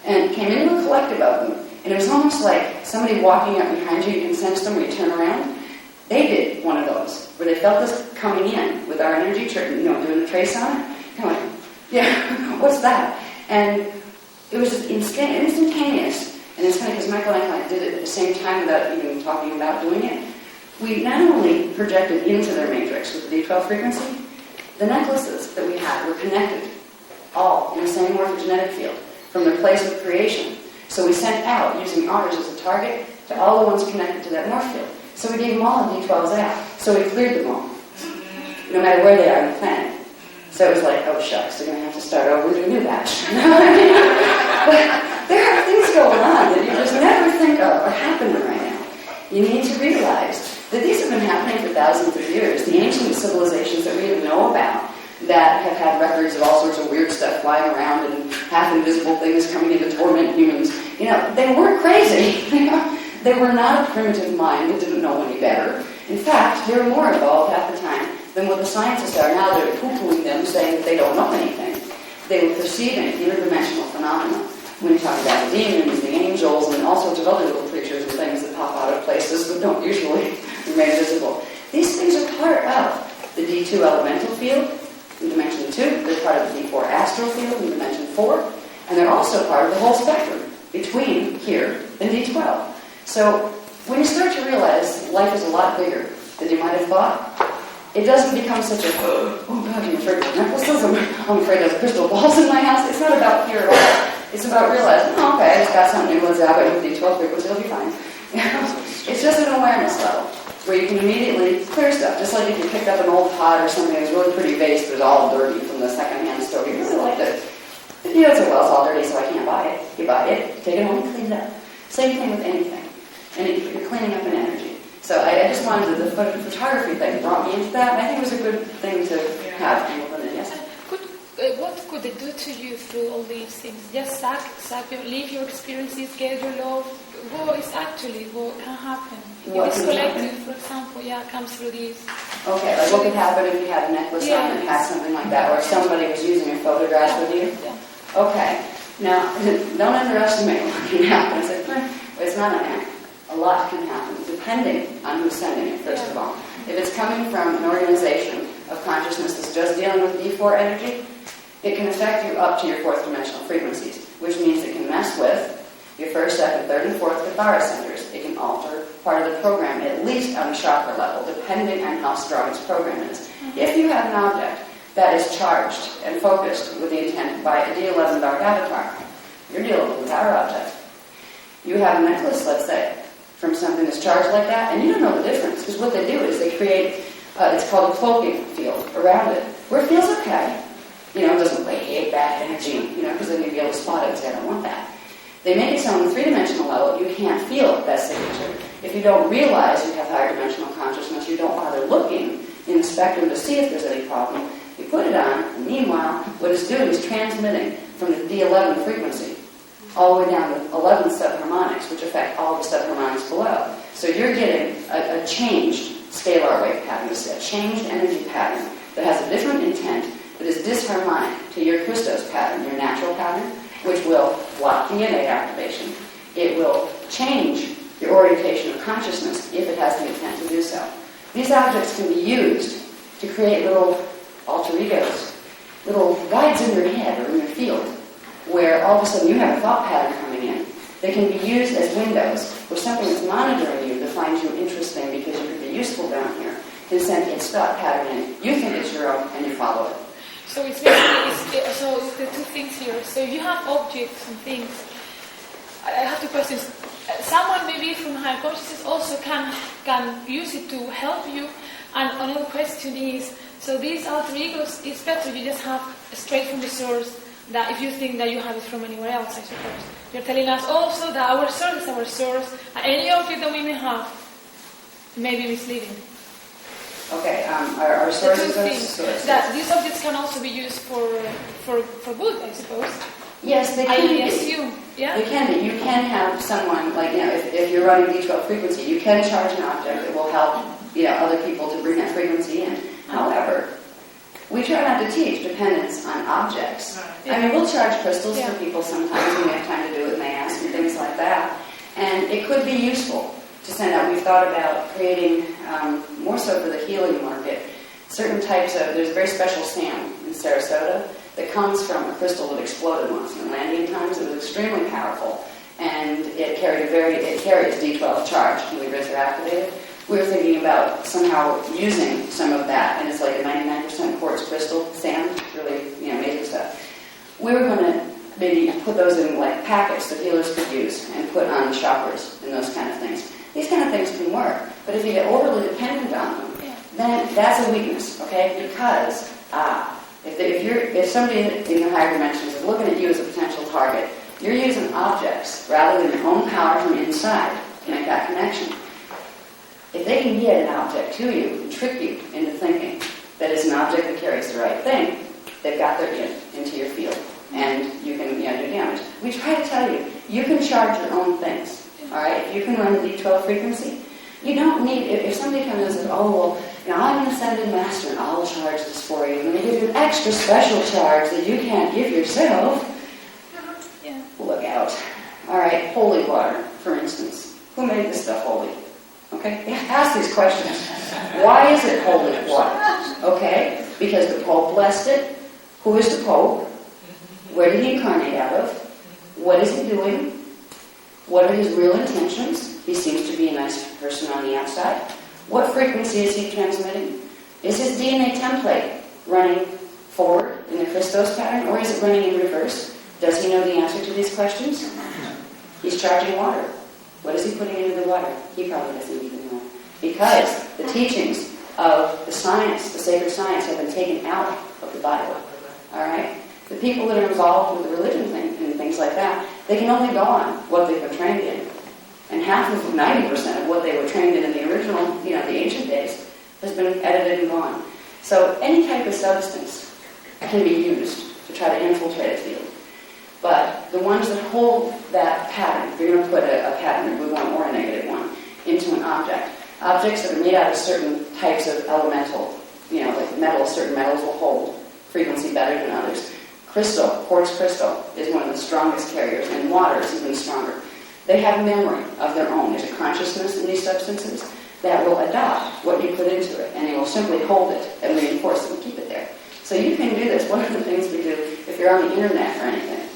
And came into a collective of them, and it was almost like somebody walking up behind you. You can sense them when you turn around. They did one of those, where they felt us coming in with our energy, doing the trace on it. Kind of like, yeah, what's that? And it was just instantaneous. And it's funny because Michael and I did it at the same time without even talking about doing it. We not only projected into their matrix with the D12 frequency, the necklaces that we had were connected, all in the same morphogenetic field, from their place of creation. So we sent out, using ours as a target, to all the ones connected to that morph field. So we gave them all the D12s out. So we cleared them all, no matter where they are on the planet. So it was like, oh shucks, they're going to have to start over with a new batch. But there are things going on that you just never think of are happening right now. You need to realize that these have been happening for thousands of years. The ancient civilizations that we even know about that have had records of all sorts of weird stuff flying around and half-invisible things coming in to torment humans, they weren't crazy. They were not a primitive mind that didn't know any better. In fact, they were more evolved half the time than what the scientists are now. They're poo-pooing them, saying that they don't know anything. They were perceiving interdimensional phenomena. When you talk about the demons, the angels, and all sorts of other little creatures and things that pop out of places that don't usually remain visible. These things are part of the D2 elemental field in Dimension 2. They're part of the D4 astral field in Dimension 4. And they're also part of the whole spectrum between here and D12. So when you start to realize life is a lot bigger than you might have thought, it doesn't become such a, oh God, I'm afraid of necklaces, I'm afraid of crystal balls in my house. It's not about fear at all. It's about realizing, oh, okay, I just got something new, let's have it with D12 frequency, it'll be fine. It's just an awareness level where you can immediately clear stuff. Just like if you picked up an old pot or something that was really pretty vase, but it was all dirty from the secondhand store, you really liked it. But you don't say, well, it's all dirty, so I can't buy it. You buy it, take it home, and clean it up. Same thing with anything. And you're cleaning up an energy. So I just wanted the photography thing brought me into that, and I think it was a good thing to have people in it. Yes? What could they do to you through all these things? Just leave your experiences, get your love. What can happen? If this collective, for example, comes through these. Okay, like what could happen if you had a necklace on and had something like that, or if somebody was using a photograph with you? Yeah. Okay, now, don't underestimate what can happen. It's not an act. A lot can happen, depending on who's sending it, first of all. If it's coming from an organization of consciousness that's just dealing with D4 energy, it can affect you up to your fourth dimensional frequencies, which means it can mess with your first, second, third, and fourth Kathara centers. It can alter part of the program, at least on the chakra level, depending on how strong its program is. If you have an object that is charged and focused with the intent by a D11 dark avatar, you're dealing with our object. You have a necklace, let's say, from something that's charged like that, and you don't know the difference, because what they do is they create, it's called a cloaking field around it, where it feels okay. It doesn't radiate bad energy, because then you'd be able to spot it and say, I don't want that. They make it so on the three-dimensional level, you can't feel that signature. If you don't realize you have higher dimensional consciousness, you don't bother looking in the spectrum to see if there's any problem. You put it on, and meanwhile, what it's doing is transmitting from the D11 frequency all the way down to 11 subharmonics, which affect all the subharmonics below. So you're getting a changed scalar wave pattern, a changed energy pattern that has a different intent, that is disharmonic to your Christos pattern, your natural pattern, which will block DNA activation. It will change your orientation of consciousness if it has the intent to do so. These objects can be used to create little alter egos, little guides in your head or in your field, where all of a sudden you have a thought pattern coming in. They can be used as windows where something is monitoring you that finds you interesting because you could be useful down here. Can send its thought pattern in. You think it's your own and you follow it. So it's basically, so the two things here. So you have objects and things. I have two questions. Someone maybe from higher consciousness also can use it to help you. And another question is, so these alter egos, it's better you just have straight from the source, that if you think that you have it from anywhere else, I suppose. You're telling us also that our source is our source, and any object that we may have may be misleading. Okay, our sources are sources. That these objects can also be used for good, I suppose. Yes, they can be. I assume, yeah? They can be. You can have someone, like, if you're running D12 frequency, you can charge an object that will help, other people to bring that frequency in. However, we try not to teach dependence on objects. Yeah. I mean, we'll charge crystals for people sometimes when we have time to do it and they ask and things like that. And it could be useful to send out. We've thought about creating, more so for the healing market, certain types of, there's a very special sand in Sarasota that comes from a crystal that exploded once in Atlantean times. It was extremely powerful, and it carries D12 charge when we retroactivated. We were thinking about somehow using some of that, and it's like a 99% quartz crystal sand, really amazing stuff. We were going to maybe put those in like packets that healers could use and put on chakras and those kind of things. These kind of things can work, but if you get overly dependent on them, then that's a weakness, okay? Because if somebody in the higher dimensions is looking at you as a potential target, you're using objects rather than your own power from inside to make that connection. If they can get an object to you and trick you into thinking that it's an object that carries the right thing, they've got their into your field, and you can do damage. We try to tell you, you can charge your own things. All right, if you can run the D12 frequency, you don't need. If somebody comes and says, "Oh well, I'm going to send in master and I'll charge this for you," and they give you an extra special charge that you can't give yourself. Yeah. Look out. All right, holy water, for instance. Who made this stuff holy? Okay, ask these questions. Why is it holy water? Okay, because the Pope blessed it. Who is the Pope? Where did he incarnate out of? What is he doing? What are his real intentions? He seems to be a nice person on the outside. What frequency is he transmitting? Is his DNA template running forward in the Christos pattern, or is it running in reverse? Does he know the answer to these questions? He's charging water. What is he putting into the water? He probably doesn't even know. Because the teachings of the science, the sacred science, have been taken out of the Bible. All right? The people that are involved with the religion thing and things like that, they can only go on what they've been trained in. And half of 90% of what they were trained in the original, the ancient days, has been edited and gone. So any type of substance can be used to try to infiltrate a field. But the ones that hold that pattern, you're going to put a pattern, a blue one or a negative one, into an object. Objects that are made out of certain types of elemental, like metals, certain metals will hold frequency better than others. Crystal, quartz crystal, is one of the strongest carriers, and water is even stronger. They have memory of their own. There's a consciousness in these substances that will adopt what you put into it, and they will simply hold it and reinforce it and keep it there. So you can do this. One of the things we do, if you're on the internet or anything,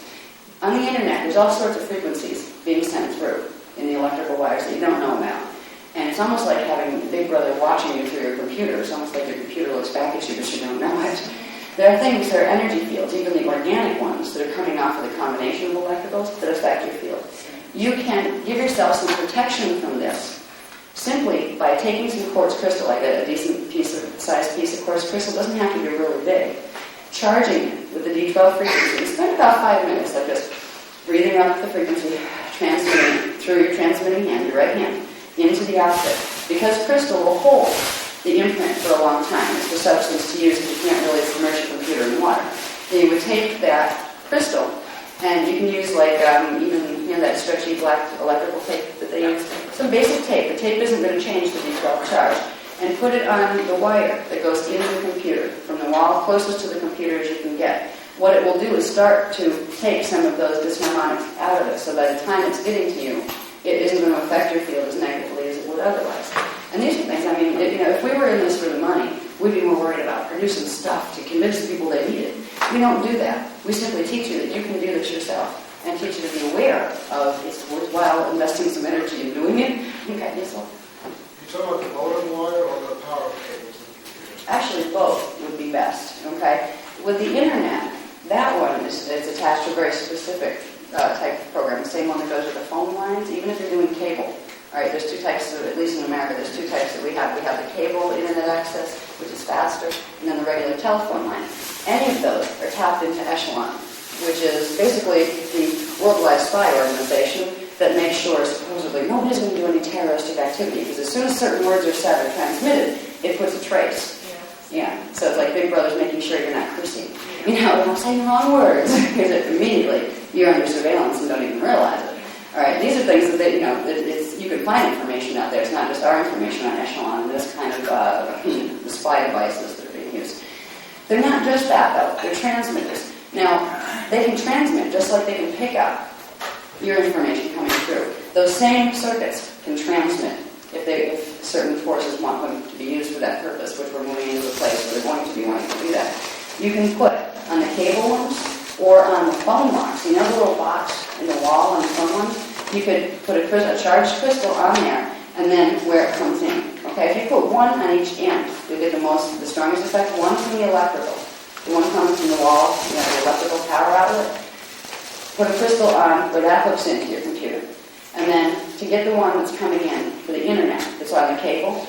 on the internet, there's all sorts of frequencies being sent through in the electrical wires that you don't know about. And it's almost like having Big Brother watching you through your computer. It's almost like your computer looks back at you, but you don't know it. There are things, there are energy fields, even the organic ones, that are coming off of the combination of electricals that affect your field. You can give yourself some protection from this simply by taking some quartz crystal, like a decent sized piece of quartz crystal. It doesn't have to be really big. Charging it with the D12 frequency. Spend about 5 minutes like this, breathing up the frequency, transmitting through your transmitting hand, your right hand, into the outfit. Because crystal will hold the imprint for a long time. It's the substance to use if you can't really submerge your computer in water. Then you would take that crystal, and you can use like even that stretchy black electrical tape that they use. Some basic tape. The tape isn't going to change the D12 charge. And put it on the wire that goes into the computer, from the wall closest to the computer as you can get. What it will do is start to take some of those disharmonics out of it, so by the time it's getting to you, it isn't going to affect your field as negatively as it would otherwise. And these are things, if we were in this for the money, we'd be more worried about producing stuff to convince the people they need it. We don't do that. We simply teach you that you can do this yourself, and teach you to be aware of it's worthwhile investing some energy in doing it. Okay, yes, well. You talking about the modem wire or the power cables? Actually, both would be best, okay? With the internet, that one is attached to a very specific type of program, the same one that goes with the phone lines, even if you're doing cable. All right, there's two types, at least in America, there's two types that we have. We have the cable internet access, which is faster, and then the regular telephone line. Any of those are tapped into Echelon, which is basically the worldwide spy organization that makes sure, supposedly, nobody's going to do any terroristic activity, because as soon as certain words are said or transmitted, it puts a trace. Yeah, so it's like Big Brother's making sure you're not cursing. Don't say the wrong words, because immediately you're under surveillance and don't even realize it. All right, these are things that you can find information out there. It's not just our information on Echelon and this kind of the spy devices that are being used. They're not just that, though. They're transmitters. Now, they can transmit just like they can pick up your information coming through. Those same circuits can transmit if certain forces want them to be used for that purpose, which we're moving into a place where they're going to be wanting to do that. You can put on the cable ones or on the phone box. The little box in the wall on the phone ones, you could put a charged crystal on there and then where it comes in. Okay, if you put one on each end, you'll get the strongest effect. One from the electrical. The one comes from the wall, the electrical power outlet. Put a crystal on where that hooks into your computer. And then to get the one that's coming in for the internet, that's on the cable,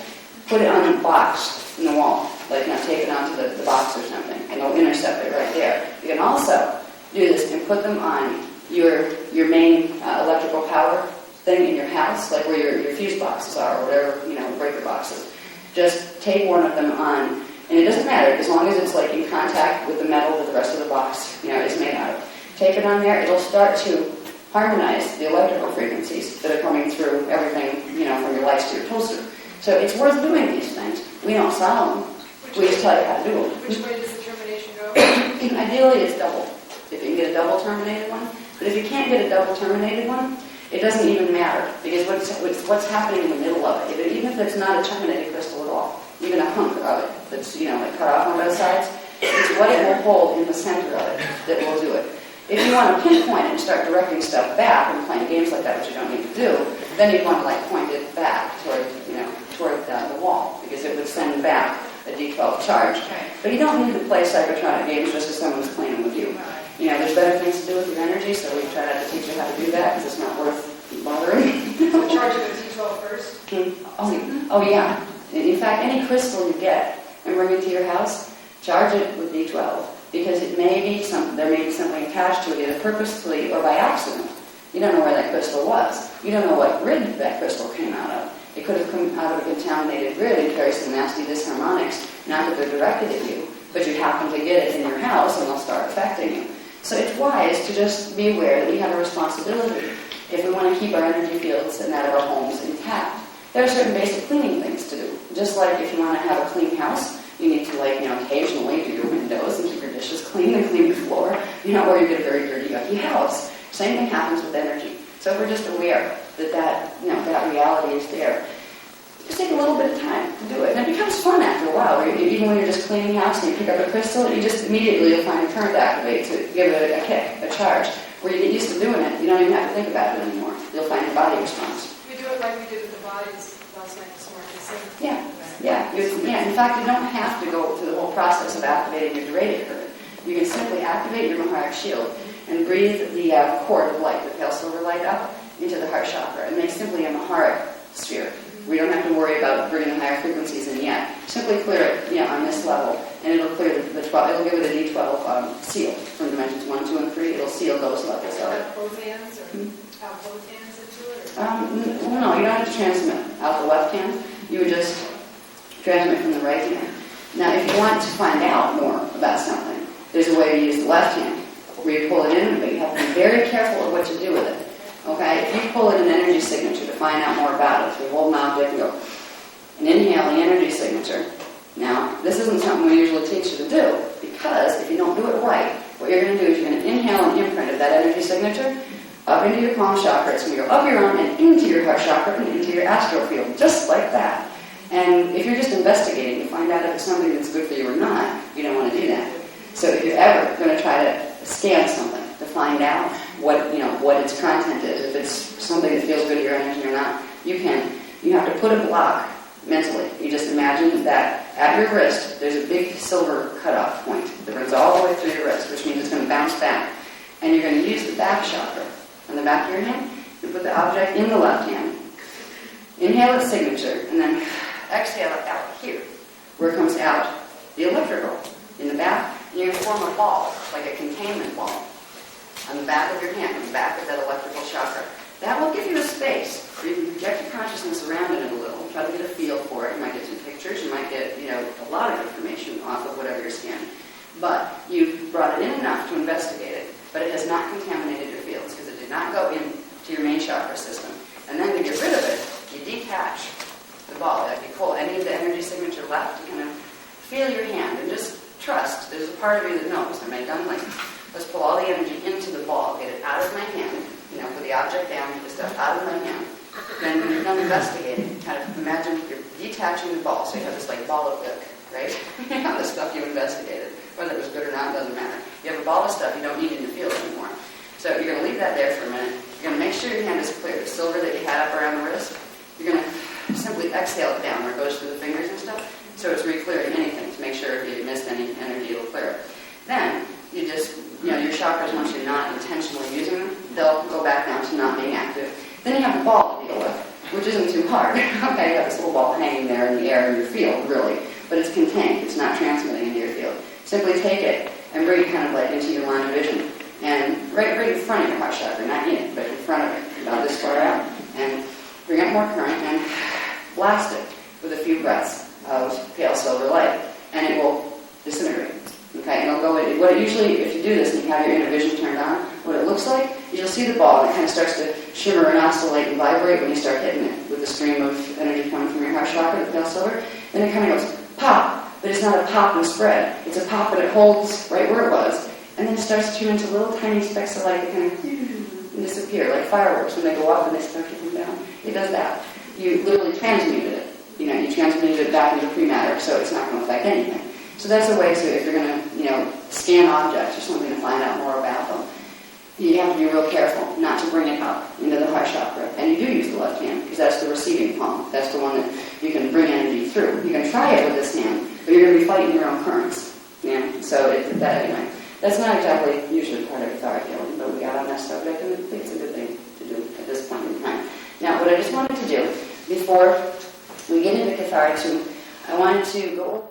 put it on the box in the wall. Like tape it onto the box or something, and it'll intercept it right there. You can also do this and put them on your main electrical power thing in your house, like where your fuse boxes are, or whatever, breaker boxes. Just tape one of them on, and it doesn't matter, as long as it's like in contact with the metal that the rest of the box, is made out of. Tape it on there, it'll start to harmonize the electrical frequencies that are coming through everything, from your lights to your toaster. So it's worth doing these things. We don't sell them. We just tell you how to do them. Which way does the termination go? Ideally, it's double. If you can get a double terminated one. But if you can't get a double terminated one, it doesn't even matter. Because what's happening in the middle of it, even if it's not a terminated crystal at all, even a hunk of it that's, cut off on both sides, it's what it will hold in the center of it that will do it. If you want to pinpoint it and start directing stuff back and playing games like that, which you don't need to do, then you'd want to point it back toward the wall, because it would send back a D12 charge. But you don't need to play psychotronic games just as someone's playing with you. You know, there's better things to do with your energy, so we try not to teach you how to do that because it's not worth bothering. So charge it with D12 first? Oh yeah. In fact, any crystal you get and bring it to your house, charge it with D12 because it may be there may be something attached to it either purposefully or by accident. You don't know where that crystal was. You don't know what grid that crystal came out of. It could have come out of a contaminated grid and carry some nasty disharmonics, not that they're directed at you, but you happen to get it in your house and they'll start affecting you. So it's wise to just be aware that we have a responsibility if we want to keep our energy fields and that of our homes intact. There are certain basic cleaning things to do. Just like if you want to have a clean house, you need to, occasionally do your windows and keep your dishes clean and clean your floor, or you get a very dirty, yucky house. Same thing happens with energy. So if we're just aware that reality is there, just take a little bit of time to do it. And it becomes fun after a while. Even when you're just cleaning the house and you pick up a crystal, you just immediately you'll find a current activate to give it a kick, a charge. Where you get used to doing it, you don't even have to think about it anymore. You'll find your body responds. We do it like we did with the bodies last night this morning. Yeah. In fact, you don't have to go through the whole process of activating your dreidel current. You can simply activate your Maharic shield and breathe the cord of light, the pale silver light, up into the heart chakra and make simply a Maharic sphere. We don't have to worry about bringing the higher frequencies in yet. Simply clear it, on this level, and it'll clear the 12. It'll give it a D12 seal from dimensions 1, 2, and 3. It'll seal those levels of it. Have both hands or have both hands into it? No, you don't have to transmit out the left hand. You would just transmit from the right hand. Now, if you want to find out more about something, there's a way to use the left hand, where you pull it in, but you have to be very careful of what you do with it. Okay, if you pull in an energy signature to find out more about it, so you hold an object and go, and inhale the energy signature. Now, this isn't something we usually teach you to do, because if you don't do it right, what you're going to do is you're going to inhale an imprint of that energy signature up into your palm chakra. It's going to go up your arm and into your heart chakra and into your astral field, just like that. And if you're just investigating to find out if it's something that's good for you or not, you don't want to do that. So if you're ever going to try to scan something to find out what its content is, if it's something that feels good to your energy or not, you have to put a block mentally. You just imagine that at your wrist there's a big silver cutoff point that runs all the way through your wrist, which means it's going to bounce back. And you're going to use the back chakra on the back of your hand and put the object in the left hand. Inhale its signature and then exhale it out here, where it comes out the electrical in the back. And you're going to form a ball, like a containment ball, on the back of your hand, on the back of that electrical chakra. That will give you a space where you can project your consciousness around it a little, try to get a feel for it. You might get some pictures, you might get a lot of information off of whatever you're scanning. But you've brought it in enough to investigate it, but it has not contaminated your fields because it did not go into your main chakra system. And then to get rid of it, you detach the ball. If you pull any of the energy signature left, you kind of feel your hand and just trust. There's a part of you that knows. I may done like, let's pull all the energy into the ball, get it out of my hand, put the object down, get the stuff out of my hand. Then when you're done investigating, kind of imagine you're detaching the ball, so you have this like ball of gook, right? The stuff you investigated. Whether it was good or not, doesn't matter. You have a ball of stuff you don't need in the field anymore. So you're going to leave that there for a minute. You're going to make sure your hand is clear. The silver that you had up around the wrist, you're going to simply exhale it down where it goes through the fingers and stuff. So it's re-clearing anything to make sure if you missed any energy, it'll clear it. Then you just, your chakras, once you're not intentionally using them, they'll go back down to not being active. Then you have the ball to deal with, which isn't too hard. Okay, you have this little ball hanging there in the air in your field, really, but it's contained. It's not transmitting into your field. Simply take it and bring it kind of like into your line of vision, and right in front of your heart chakra, not in it, but in front of it, about this far out, and bring up more current and blast it with a few breaths of pale silver light, and it will disintegrate. Okay, and it'll go. What it usually, if you do this and you have your inner vision turned on, what it looks like is you'll see the ball and it kind of starts to shimmer and oscillate and vibrate when you start hitting it with the stream of energy coming from your heart chakra, the pale silver. Then it kind of goes pop, but it's not a pop and spread. It's a pop, but it holds right where it was, and then it starts to turn into little tiny specks of light that kind of and disappear, like fireworks when they go up and they start to come down. It does that. You literally transmuted it. You transmuted it back into pre-matter, so it's not going to affect anything. So that's a way to, if you're going to, scan objects or something to find out more about them, you have to be real careful not to bring it up into the heart chakra. And you do use the left hand, because that's the receiving palm. That's the one that you can bring energy through. You can try it with this hand, but you're going to be fighting your own currents. So that anyway, that's not exactly usually part of Kathara healing, but we got on that subject, and I think it's a good thing to do at this point in time. Now, what I just wanted to do before we get into Kathara 2, I wanted to go over